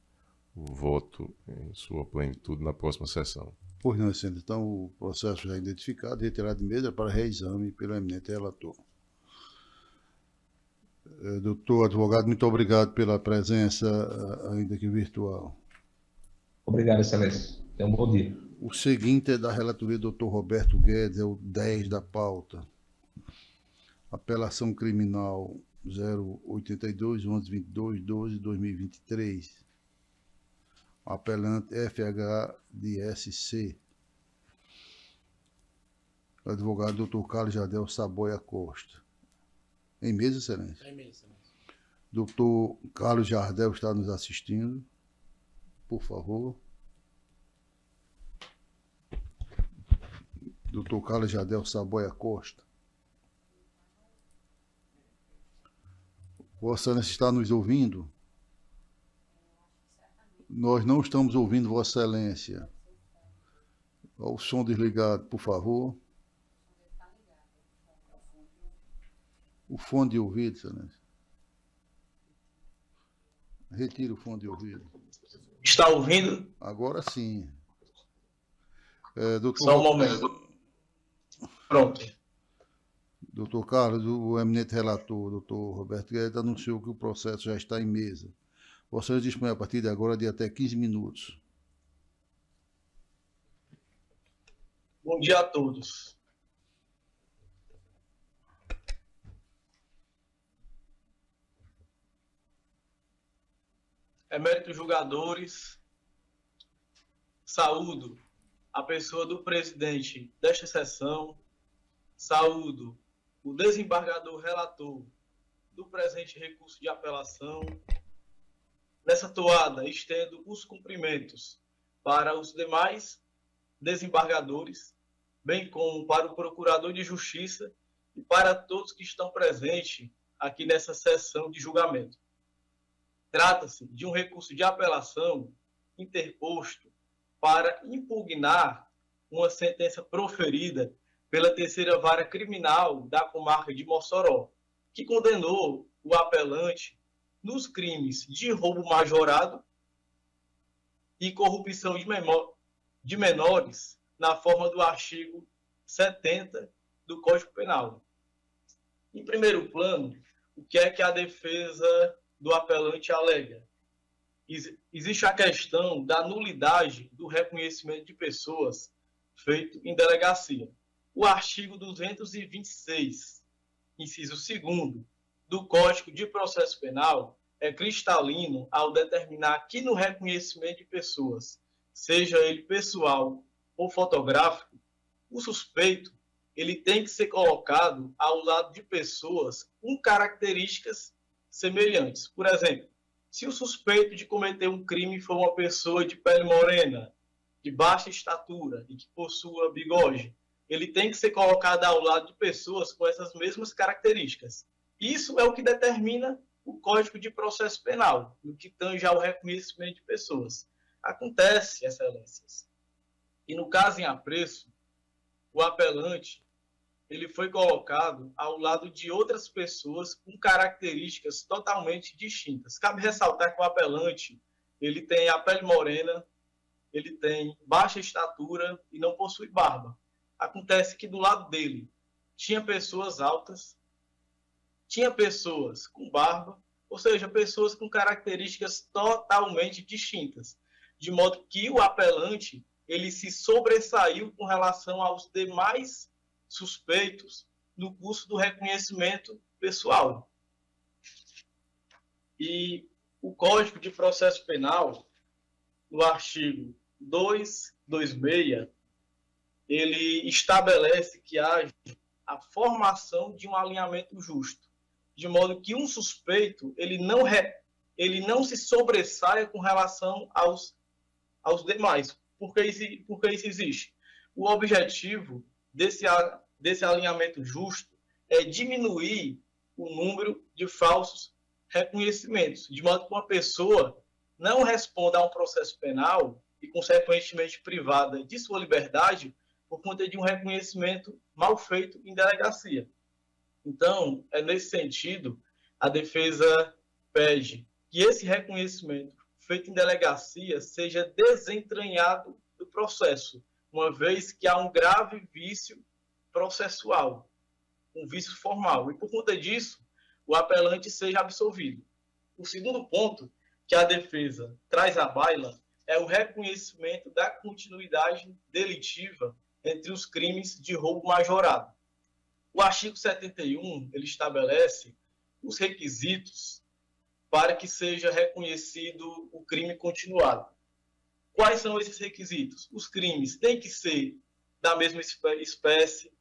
o voto em sua plenitude na próxima sessão. Pois não, Excelência. Então, o processo já identificado, retirado de mesa para reexame pelo eminente relator. Doutor advogado, muito obrigado pela presença, ainda que virtual. Obrigado, Excelência. Tenha um bom dia. O seguinte é da relatoria do Dr. Roberto Guedes, é o 10 da pauta. Apelação criminal 082-1122-12-2023. Apelante FHDSC. Advogado Dr. Carlos Jardel Saboia Costa. Em mesa, Excelência? Em mesa, Excelência. Dr. Carlos Jardel está nos assistindo. por favor. Doutor Carlos Jadel Saboia Costa. Vossa Excelência está nos ouvindo? Nós não estamos ouvindo Vossa Excelência. O som desligado, por favor. O fone de ouvido, Excelência. Retire o fone de ouvido. Está ouvindo? Agora sim. Doutor, só um momento. Pronto. Doutor Carlos, o eminente relator, doutor Roberto Guedes, anunciou que o processo já está em mesa. Vocês dispõem a partir de agora de até 15 minutos. Bom dia a todos. Eméritos julgadores, saúdo a pessoa do presidente desta sessão, saúdo o desembargador relator do presente recurso de apelação. Nessa toada, estendo os cumprimentos para os demais desembargadores, bem como para o procurador de justiça e para todos que estão presentes aqui nessa sessão de julgamento. Trata-se de um recurso de apelação interposto para impugnar uma sentença proferida pela terceira vara criminal da comarca de Mossoró, que condenou o apelante nos crimes de roubo majorado e corrupção de menores, na forma do artigo 70 do Código Penal. Em primeiro plano, o que é que a defesa do apelante alega? Existe a questão da nulidade do reconhecimento de pessoas feito em delegacia. O artigo 226, inciso 2º, do Código de Processo Penal é cristalino ao determinar que no reconhecimento de pessoas, seja ele pessoal ou fotográfico, o suspeito ele tem que ser colocado ao lado de pessoas com características semelhantes. Por exemplo, se o suspeito de cometer um crime for uma pessoa de pele morena, de baixa estatura e que possua bigode, ele tem que ser colocado ao lado de pessoas com essas mesmas características. Isso é o que determina o Código de Processo Penal, no que tange ao reconhecimento de pessoas. Acontece, excelências, e no caso em apreço, o apelante ele foi colocado ao lado de outras pessoas com características totalmente distintas. Cabe ressaltar que o apelante ele tem a pele morena, ele tem baixa estatura e não possui barba. Acontece que do lado dele tinha pessoas altas, tinha pessoas com barba, ou seja, pessoas com características totalmente distintas, de modo que o apelante ele se sobressaiu com relação aos demais suspeitos no curso do reconhecimento pessoal. E o Código de Processo Penal, no artigo 226, ele estabelece que haja a formação de um alinhamento justo, de modo que um suspeito ele não se sobressaia com relação aos demais. Por que isso existe? O objetivo desse alinhamento justo é diminuir o número de falsos reconhecimentos, de modo que uma pessoa não responda a um processo penal e, consequentemente, privada de sua liberdade por conta de um reconhecimento mal feito em delegacia. Então, é nesse sentido, a defesa pede que esse reconhecimento feito em delegacia seja desentranhado do processo, uma vez que há um grave vício processual, um vício formal, e por conta disso, o apelante seja absolvido. O segundo ponto que a defesa traz à baila é o reconhecimento da continuidade delitiva entre os crimes de roubo majorado. O artigo 71, ele estabelece os requisitos para que seja reconhecido o crime continuado. Quais são esses requisitos? Os crimes têm que ser da mesma espécie,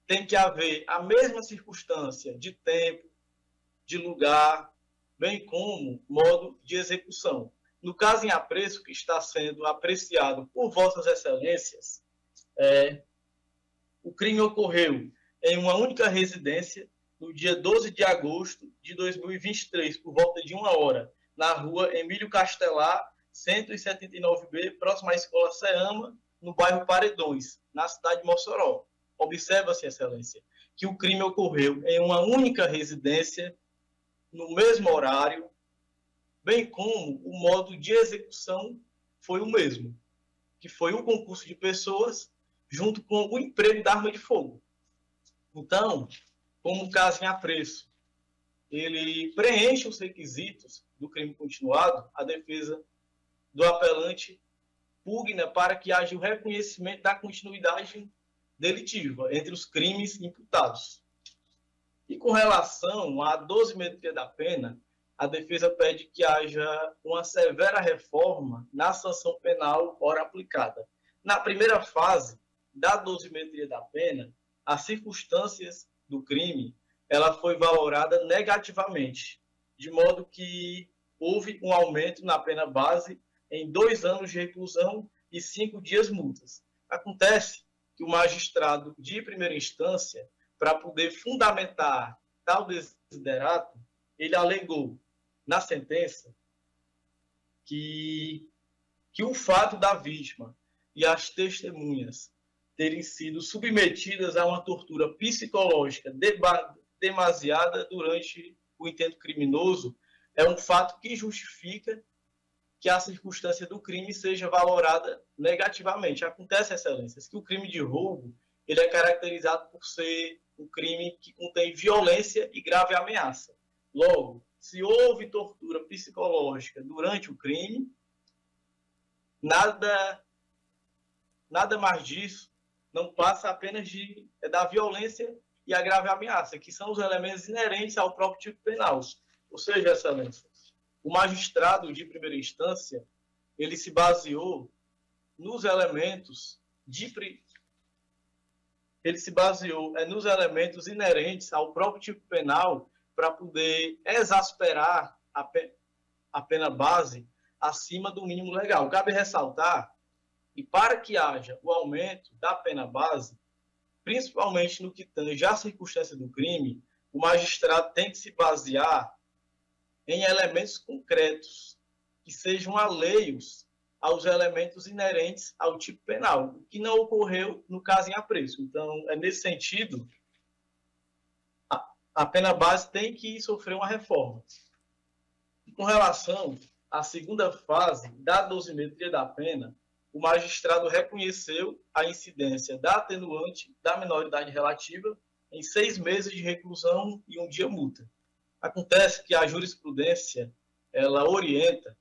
tem que haver a mesma circunstância de tempo, de lugar, bem como modo de execução. No caso em apreço, que está sendo apreciado por Vossas Excelências, o crime ocorreu em uma única residência no dia 12 de agosto de 2023, por volta de 1h, na rua Emílio Castelar, 179B, próximo à Escola Ceama, no bairro Paredões, na cidade de Mossoró. Observa-se, Excelência, que o crime ocorreu em uma única residência, no mesmo horário, bem como o modo de execução foi o mesmo, que foi o concurso de pessoas junto com o emprego da arma de fogo. Então, como o caso em apreço, ele preenche os requisitos do crime continuado, a defesa do apelante pugna para que haja o reconhecimento da continuidade delitiva entre os crimes imputados. E com relação à dosimetria da pena, a defesa pede que haja uma severa reforma na sanção penal ora aplicada. Na primeira fase da dosimetria da pena, as circunstâncias do crime ela foi valorada negativamente, de modo que houve um aumento na pena base em 2 anos de reclusão e 5 dias multas. Acontece que o magistrado de primeira instância, para poder fundamentar tal desiderato, ele alegou na sentença que o fato da vítima e as testemunhas terem sido submetidas a uma tortura psicológica demasiada durante o intento criminoso é um fato que justifica que a circunstância do crime seja valorada negativamente. Acontece, Excelências, que o crime de roubo ele é caracterizado por ser um crime que contém violência e grave ameaça. Logo, se houve tortura psicológica durante o crime, nada mais disso não passa apenas da violência e a grave ameaça, que são os elementos inerentes ao próprio tipo penal. Ou seja, Excelência, o magistrado de primeira instância, ele se baseou nos elementos nos elementos inerentes ao próprio tipo penal para poder exasperar a pena base acima do mínimo legal. Cabe ressaltar que para que haja o aumento da pena base, principalmente no que tange à circunstância do crime, o magistrado tem que se basear em elementos concretos que sejam alheios aos elementos inerentes ao tipo penal, o que não ocorreu no caso em apreço. Então, é nesse sentido, a pena base tem que sofrer uma reforma. Com relação à segunda fase da dosimetria da pena, o magistrado reconheceu a incidência da atenuante da menoridade relativa em 6 meses de reclusão e 1 dia multa. Acontece que a jurisprudência ela orienta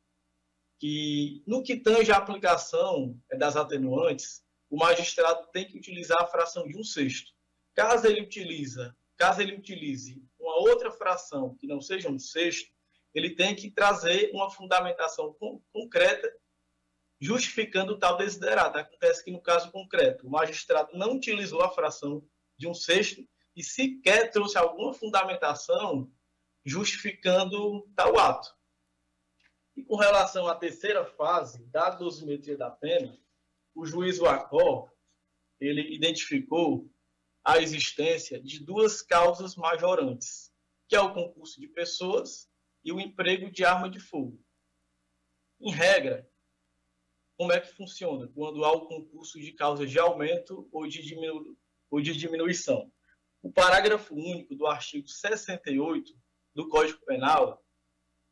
que, no que tange a aplicação das atenuantes, o magistrado tem que utilizar a fração de 1/6. Caso ele utilize uma outra fração que não seja 1/6, ele tem que trazer uma fundamentação concreta justificando tal desiderato. Acontece que, no caso concreto, o magistrado não utilizou a fração de 1/6 e sequer trouxe alguma fundamentação justificando tal ato. E com relação à terceira fase da dosimetria da pena, o juiz Wacó, ele identificou a existência de 2 causas majorantes, que é o concurso de pessoas e o emprego de arma de fogo. Em regra, como é que funciona quando há o concurso de causas de aumento ou de diminuição? O parágrafo único do artigo 68 do Código Penal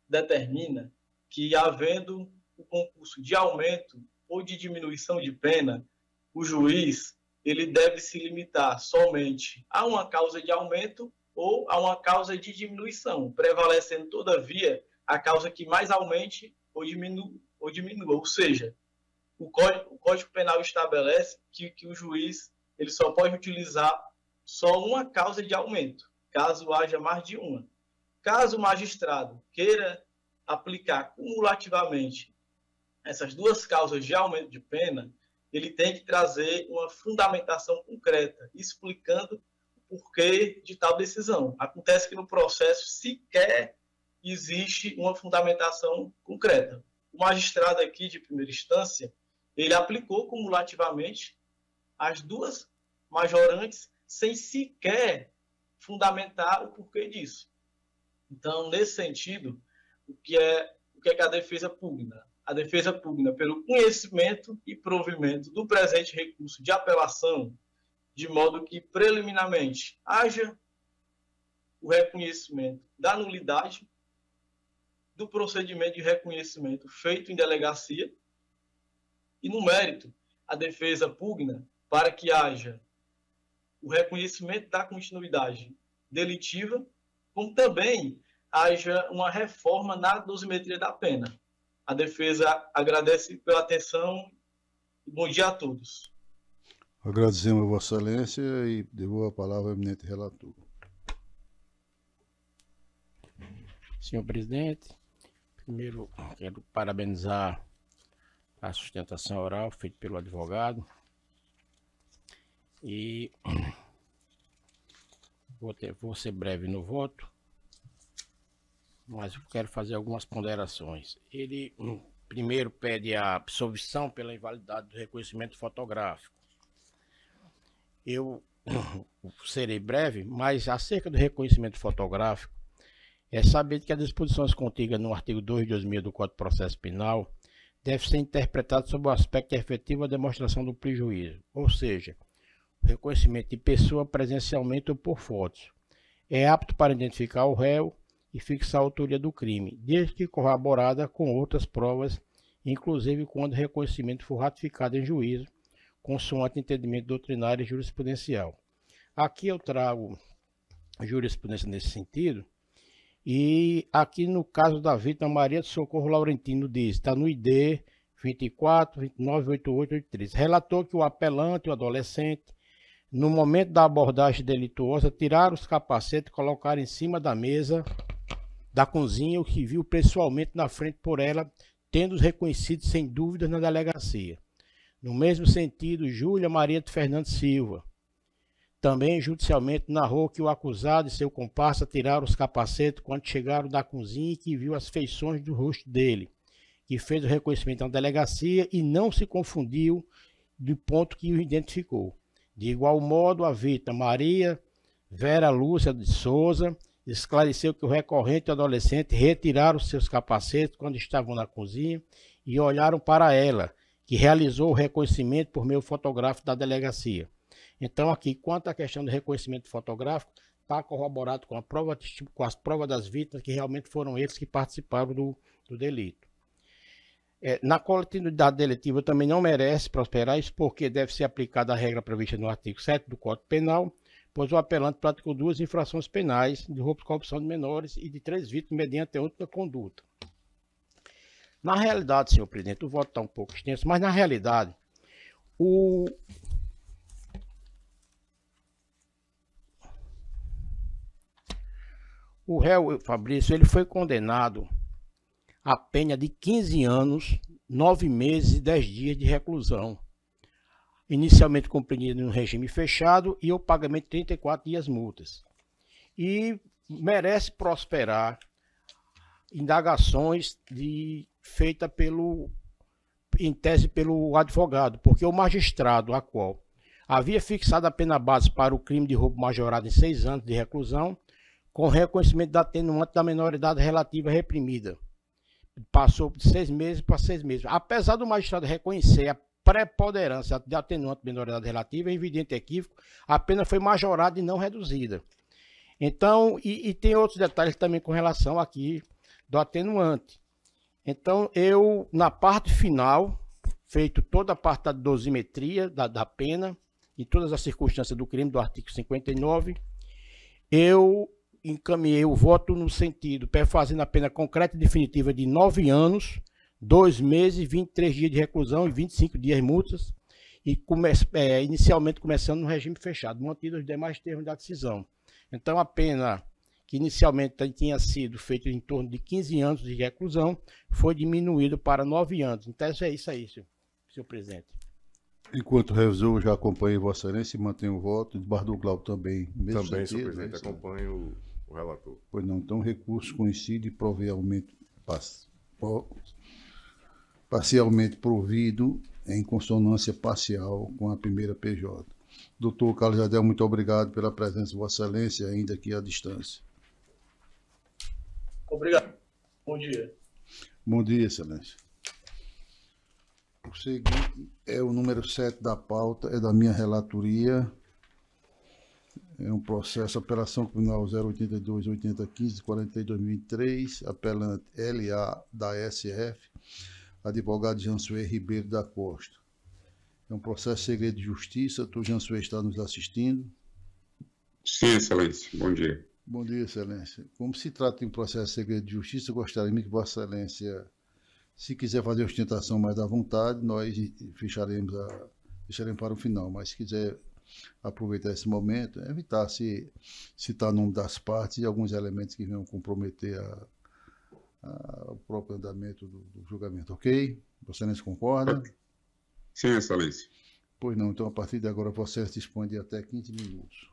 determina que, havendo o concurso de aumento ou de diminuição de pena, o juiz ele deve se limitar somente a uma causa de aumento ou a uma causa de diminuição, prevalecendo, todavia, a causa que mais aumente ou diminua. Ou seja, o Código Penal estabelece que o juiz ele só pode utilizar só uma causa de aumento, caso haja mais de uma. Caso o magistrado queira aplicar cumulativamente essas 2 causas de aumento de pena, ele tem que trazer uma fundamentação concreta, explicando o porquê de tal decisão. Acontece que no processo sequer existe uma fundamentação concreta. o magistrado aqui de primeira instância, ele aplicou cumulativamente as duas majorantes sem sequer fundamentar o porquê disso. Então, nesse sentido, o que é que a defesa pugna? A defesa pugna pelo conhecimento e provimento do presente recurso de apelação, de modo que, preliminarmente, haja o reconhecimento da nulidade do procedimento de reconhecimento feito em delegacia e, no mérito, a defesa pugna para que haja o reconhecimento da continuidade delitiva, como também haja uma reforma na dosimetria da pena. A defesa agradece pela atenção e bom dia a todos. Agradecemos a Vossa Excelência e devolvo a palavra ao eminente relator. Senhor presidente, primeiro quero parabenizar a sustentação oral feita pelo advogado e vou ser breve no voto, mas eu quero fazer algumas ponderações. Ele primeiro pede a absolvição pela invalidade do reconhecimento fotográfico. Eu serei breve, mas acerca do reconhecimento fotográfico, é saber que as disposições contidas no artigo 2 de 2000 do Código de Processo Penal devem ser interpretadas sob o aspecto de efetiva demonstração do prejuízo, ou seja, o reconhecimento de pessoa presencialmente ou por fotos. É apto para identificar o réu e fixar a autoria do crime, desde que corroborada com outras provas, inclusive quando o reconhecimento for ratificado em juízo, consoante entendimento doutrinário e jurisprudencial. Aqui eu trago jurisprudência nesse sentido, e aqui no caso da vítima Maria de Socorro Laurentino diz, está no ID 24, 29, 88, 83, relatou que o apelante, o adolescente, no momento da abordagem delituosa, tiraram os capacetes e colocaram em cima da mesa da cozinha, o que viu pessoalmente na frente por ela, tendo-os reconhecido sem dúvidas na delegacia. No mesmo sentido, Júlia Maria de Fernando Silva também judicialmente narrou que o acusado e seu comparsa tiraram os capacetes quando chegaram da cozinha e que viu as feições do rosto dele, que fez o reconhecimento na delegacia e não se confundiu do ponto que o identificou. De igual modo, a vítima Maria Vera Lúcia de Souza esclareceu que o recorrente e o adolescente retiraram seus capacetes quando estavam na cozinha e olharam para ela, que realizou o reconhecimento por meio fotográfico da delegacia. Então, aqui, quanto à questão do reconhecimento fotográfico, está corroborado com as provas das vítimas, que realmente foram eles que participaram do delito. Na continuidade delitiva também não merece prosperar isso, porque deve ser aplicada a regra prevista no artigo 7 do Código Penal, pois o apelante praticou 2 infrações penais de roubo e corrupção de menores e de 3 vítimas mediante outra conduta. Na realidade, senhor presidente, o voto está um pouco extenso, mas na realidade, o réu Fabrício, ele foi condenado a pena de 15 anos, 9 meses e 10 dias de reclusão, inicialmente compreendido no regime fechado e o pagamento de 34 dias multas. E merece prosperar indagações feitas em tese pelo advogado, porque o magistrado a qual havia fixado a pena base para o crime de roubo majorado em 6 anos de reclusão, com reconhecimento da atenuante da menoridade relativa reprimida. Passou de 6 meses para 6 meses. Apesar do magistrado reconhecer a preponderância da atenuante da menoridade relativa, é evidente equívoco, a pena foi majorada e não reduzida. Então, e tem outros detalhes também com relação aqui do atenuante. Então, eu, na parte final, feito toda a parte da dosimetria da pena, e todas as circunstâncias do crime do artigo 59, eu encaminhei o voto no sentido, perfazendo a pena concreta e definitiva de 9 anos, 2 meses, 23 dias de reclusão e 25 dias de multas, e inicialmente começando no regime fechado, mantido os demais termos da decisão. Então, a pena que inicialmente tinha sido feita em torno de 15 anos de reclusão, foi diminuído para 9 anos. Então, é isso aí, senhor presidente. Enquanto o revisor já acompanha Vossa Excelência e mantém o voto, Desembargador do Glauco também. Também, sentido, senhor presidente, acompanho o relator. Pois não, então o recurso coincide e provavelmente parcialmente provido em consonância parcial com a primeira PJ. Doutor Carlos Jardel, muito obrigado pela presença de Vossa Excelência, ainda aqui à distância. Obrigado. Bom dia. Bom dia, Excelência. O seguinte é o número 7 da pauta, é da minha relatoria. É um processo, apelação criminal 082-8015-42-2023, apelante LA da SF, advogado Jansuê Ribeiro da Costa. É um processo de segredo de justiça. O Jansuê está nos assistindo? Sim, Excelência. Bom dia. Bom dia, Excelência. Como se trata de um processo de segredo de justiça, eu gostaria que Vossa Excelência, se quiser fazer a ostentação mais à vontade, nós deixaremos para o final, mas se quiser aproveitar esse momento, evitar se citar o nome das partes e alguns elementos que venham comprometer o próprio andamento do julgamento, ok? Vossa Excelência concorda? Sim, Excelência. Pois não, então a partir de agora Vossa Excelência dispõe de até 15 minutos.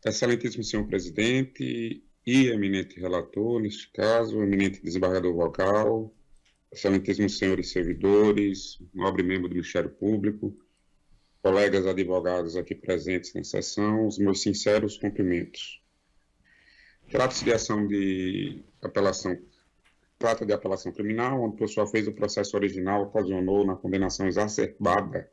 Excelentíssimo senhor presidente e eminente relator, neste caso, eminente desembargador vogal, excelentíssimos senhores servidores, nobre membro do Ministério Público, colegas advogados aqui presentes na sessão, os meus sinceros cumprimentos. Trata-se de ação de apelação, trata de apelação criminal, onde por sua vez o processo original ocasionou na condenação exacerbada,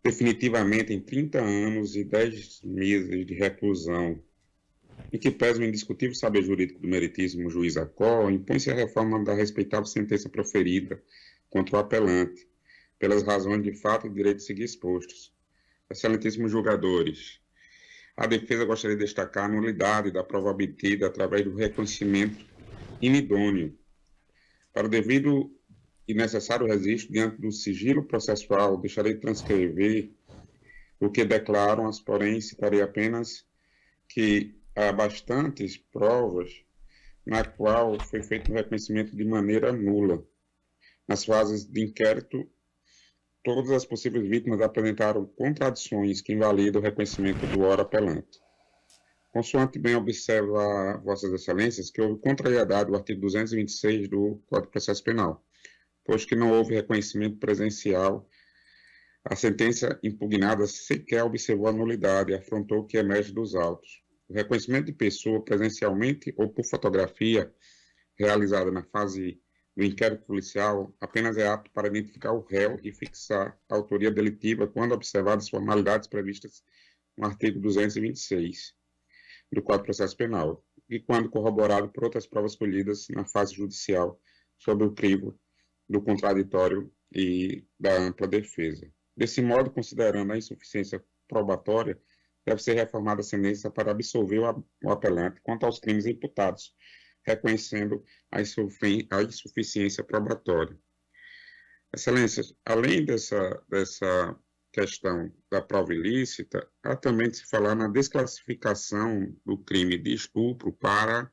definitivamente em 30 anos e 10 meses de reclusão, em que pesa o indiscutível saber jurídico do meritíssimo juiz Acó, impõe-se a reforma da respeitável sentença proferida contra o apelante, pelas razões de fato e direito de seguir expostos. Excelentíssimos julgadores, a defesa gostaria de destacar a nulidade da prova obtida através do reconhecimento inidôneo para o devido e necessário registro diante do sigilo processual. Deixarei de transcrever o que declaram, porém citarei apenas que há bastantes provas na qual foi feito um reconhecimento de maneira nula. Nas fases de inquérito, todas as possíveis vítimas apresentaram contradições que invalidam o reconhecimento do ora apelante. Consoante bem observa Vossas Excelências que houve contrariedade do artigo 226 do Código de Processo Penal, pois que não houve reconhecimento presencial, a sentença impugnada sequer observou a nulidade e afrontou o que emerge dos autos. O reconhecimento de pessoa presencialmente ou por fotografia, realizada na fase do inquérito policial, apenas é apto para identificar o réu e fixar a autoria delitiva quando observadas as formalidades previstas no artigo 226 do Código de Processo Penal, e quando corroborado por outras provas colhidas na fase judicial sobre o crivo do contraditório e da ampla defesa. Desse modo, considerando a insuficiência probatória, deve ser reformada a sentença para absolver o apelante quanto aos crimes imputados, reconhecendo a insuficiência probatória. Excelências, além dessa questão da prova ilícita, há também de se falar na desclassificação do crime de estupro para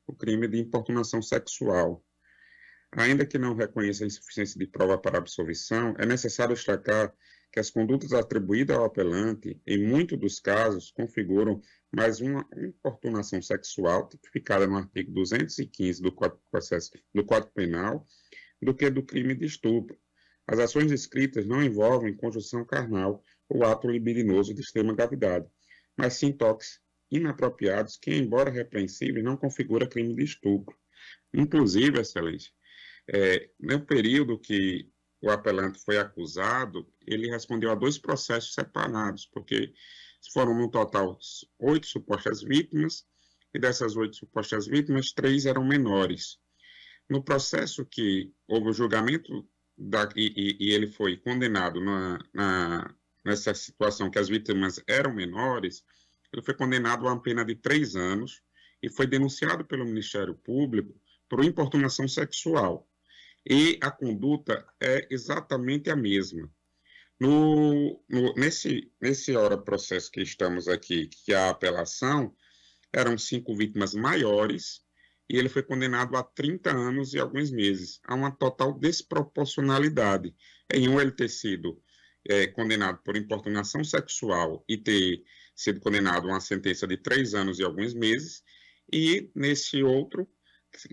o crime de importunação sexual. Ainda que não reconheça a insuficiência de prova para absolvição, é necessário destacar que as condutas atribuídas ao apelante, em muitos dos casos, configuram mais uma importunação sexual, tipificada no artigo 215 do Código Penal, do que do crime de estupro. As ações descritas não envolvem conjunção carnal ou ato libidinoso de extrema gravidade, mas sim toques inapropriados que, embora repreensíveis, não configura crime de estupro. Inclusive, Excelência, no período que o apelante foi acusado, ele respondeu a 2 processos separados, porque foram no total 8 supostas vítimas, e dessas 8 supostas vítimas, 3 eram menores. No processo que houve o julgamento e ele foi condenado nessa situação que as vítimas eram menores, ele foi condenado a uma pena de 3 anos e foi denunciado pelo Ministério Público por importunação sexual. E a conduta é exatamente a mesma. Nesse processo que estamos aqui, que é a apelação, eram 5 vítimas maiores, e ele foi condenado a 30 anos e alguns meses, a uma total desproporcionalidade. Em um, ele ter sido condenado por importunação sexual e ter sido condenado a uma sentença de 3 anos e alguns meses, e nesse outro,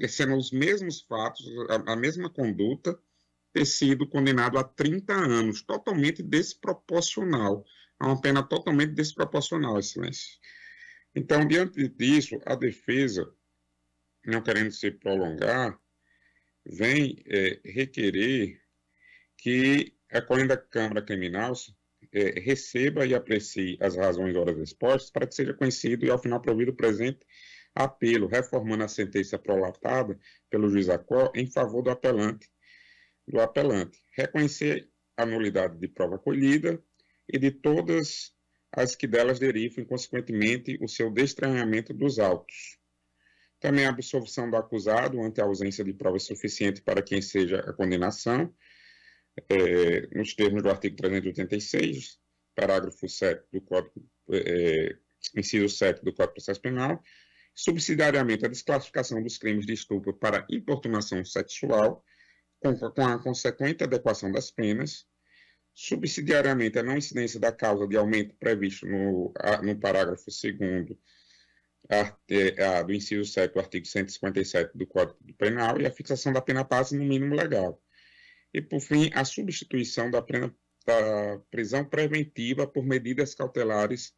sendo os mesmos fatos, a mesma conduta, ter sido condenado a 30 anos, totalmente desproporcional, a uma pena totalmente desproporcional, Excelência. Então, diante disso, a defesa, não querendo se prolongar, vem requerer que a Corte da Câmara Criminal receba e aprecie as razões horas expostas para que seja conhecido e, ao final, provido o presente apelo, reformando a sentença prolatada pelo juiz Acó em favor do apelante. Reconhecer a nulidade de prova colhida e de todas as que delas derivam, consequentemente, o seu destranhamento dos autos. Também a absolvição do acusado ante a ausência de prova suficiente para quem seja a condenação, nos termos do artigo 386, parágrafo 7 do Código, inciso 7 do Código de Processo Penal, subsidiariamente a desclassificação dos crimes de estupro para importunação sexual, com a consequente adequação das penas, subsidiariamente a não incidência da causa de aumento previsto no parágrafo 2º do inciso 7 do artigo 157 do Código Penal e a fixação da pena base no mínimo legal. E, por fim, a substituição da prisão preventiva por medidas cautelares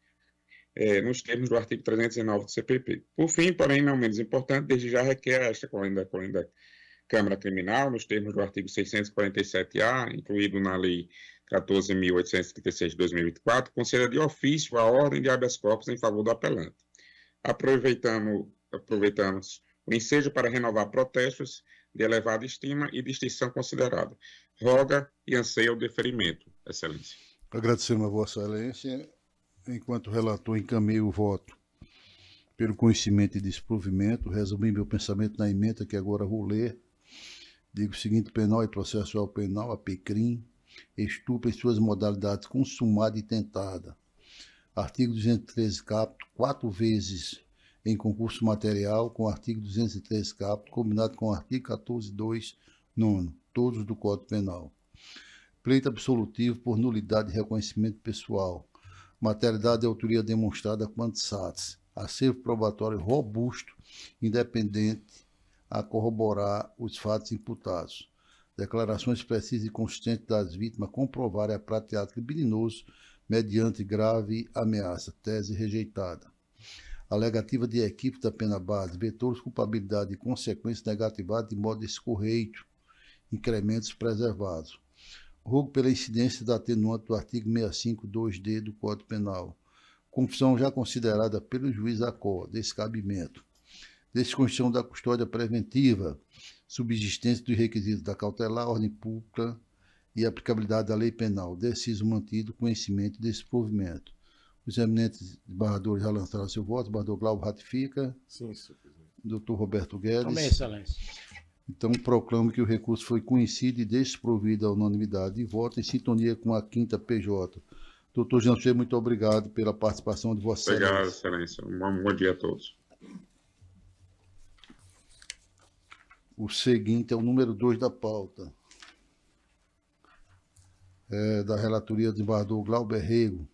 nos termos do artigo 309 do CPP. Por fim, porém, não menos importante, desde já requer esta Corte da Câmara Criminal, nos termos do artigo 647-A, incluído na Lei 14.836 de 2024, conceda de ofício a ordem de habeas corpus em favor do apelante. Aproveitamos o ensejo para renovar protestos de elevada estima e distinção considerada. Roga e anseia o deferimento, Excelência. Agradecemos a Vossa Excelência. Enquanto relator, encaminho o voto pelo conhecimento e desprovimento. Resumi meu pensamento na emenda que agora vou ler. Digo o seguinte: penal e processual penal, a PECRIM, estupro em suas modalidades consumada e tentada. Artigo 213 caput, 4 vezes em concurso material, com o artigo 213 caput, combinado com o artigo 14.2, nono, todos do Código Penal. Pleito absolutivo por nulidade de reconhecimento pessoal. Materialidade de autoria demonstrada quanto satis. Acervo probatório robusto, independente, a corroborar os fatos imputados. Declarações precisas e consistentes das vítimas comprovarem a prática de ato criminoso mediante grave ameaça. Tese rejeitada. Alegativa de equipe da pena base, vetores culpabilidade e consequências negativadas de modo escorreito, incrementos preservados. Rogo pela incidência da atenuante do artigo 65.2d do Código Penal. Confissão já considerada pelo juiz Acó, descabimento. Desconstituição da custódia preventiva, subsistência dos requisitos da cautelar, ordem pública e aplicabilidade da lei penal. Deciso mantido, conhecimento e desprovimento. Os eminentes desembargadores já lançaram seu voto. O desembargador Glauber ratifica. Sim, senhor presidente. Doutor Roberto Guedes. Também, Excelência. Então, proclamo que o recurso foi conhecido e desprovido à unanimidade de voto em sintonia com a 5ª PJ. Doutor Jancher, muito obrigado pela participação de Vossa Excelência. Obrigado, Excelência. Um bom dia a todos. O seguinte é o número 2 da pauta. Da relatoria do desembargador Glauber Rego.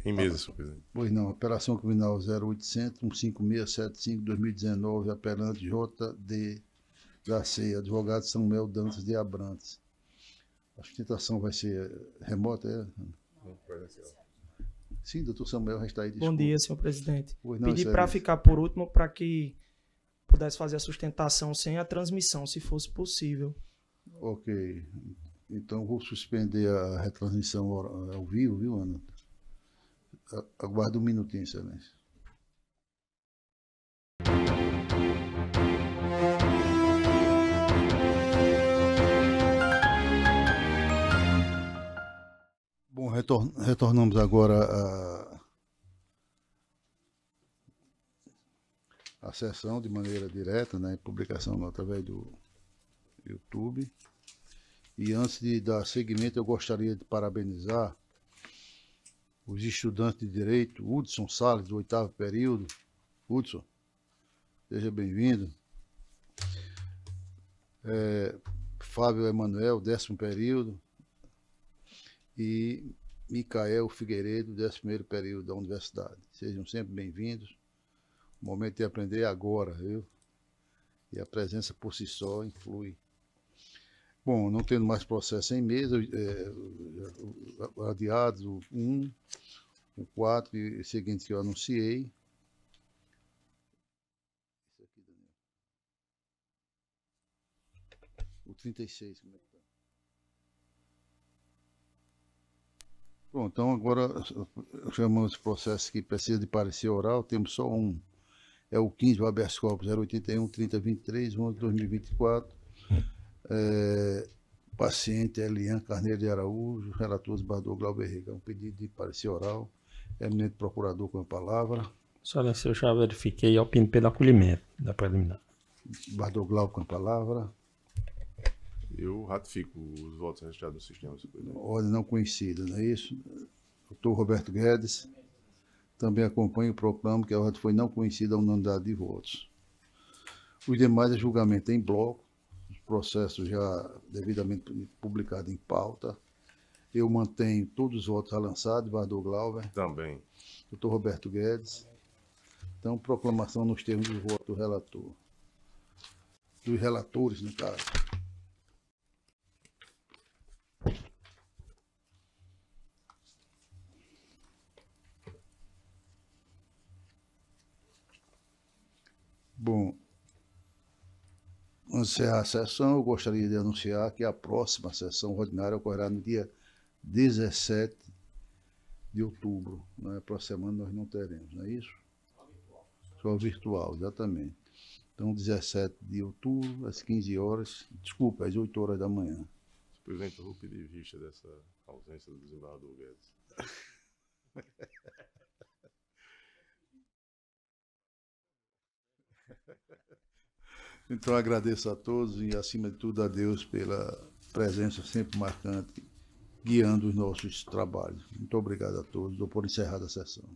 Em mesa, senhor presidente. Pois não, Operação Criminal 0800 15675 2019, apelante J.D. Garcia, advogado Samuel Dantas de Abrantes. A sustentação vai ser remota, Não, presencial. Sim, doutor Samuel, já está aí. Bom dia, senhor presidente. Pois não, Pedi para Excelência. ficar por último para que pudesse fazer a sustentação sem a transmissão, se fosse possível. Ok. Então, vou suspender a retransmissão ao vivo, viu, Ana? Aguarde um minutinho, Excelência. Bom, retornamos agora a sessão de maneira direta, né, publicação através do YouTube. E antes de dar seguimento, eu gostaria de parabenizar os estudantes de Direito, Hudson Salles, do 8º período. Hudson, seja bem-vindo. Fábio Emanuel, 10º período. E Micael Figueiredo, 11º período da universidade. Sejam sempre bem-vindos. O momento de aprender é agora, viu? E a presença por si só influi. Bom, não tendo mais processo em mesa, adiados o 1, o 4 e o seguinte que eu anunciei. Isso aqui, Daniel. O 36, como é que tá? Bom, então agora chamamos esse processo que precisa de parecer oral, temos só um. É o 15, o habeas corpus 081 3023, 11 de 2024. Paciente Elian Carneiro de Araújo, relator Esbardor Glauber Rega. Um pedido de parecer oral. Eminente procurador com a palavra. Excelência, eu já verifiquei e opino pelo acolhimento da preliminar. Esbardor Glauber com a palavra. Eu ratifico os votos registrados no sistema. Ordem não conhecida, não é isso? Doutor Roberto Guedes. Também acompanho e proclamo que a ordem foi não conhecida a unanimidade de votos. Os demais é julgamento em bloco, os processos já devidamente publicados em pauta. Eu mantenho todos os votos lançados, Esbardor Glauber. Também. Doutor Roberto Guedes. Então, proclamação nos termos do voto do relator. Dos relatores, no caso. Bom, antes de encerrar a sessão, eu gostaria de anunciar que a próxima sessão ordinária ocorrerá no dia 17 de outubro. Na próxima semana nós não teremos, não é isso? Só virtual, exatamente. Então, 17 de outubro, às 15 horas, desculpa, às 8 horas da manhã. Presidente, eu vou pedir vista dessa ausência do desembargador Guedes. Então agradeço a todos e, acima de tudo, a Deus pela presença sempre marcante, guiando os nossos trabalhos. Muito obrigado a todos. Dou por encerrada a sessão.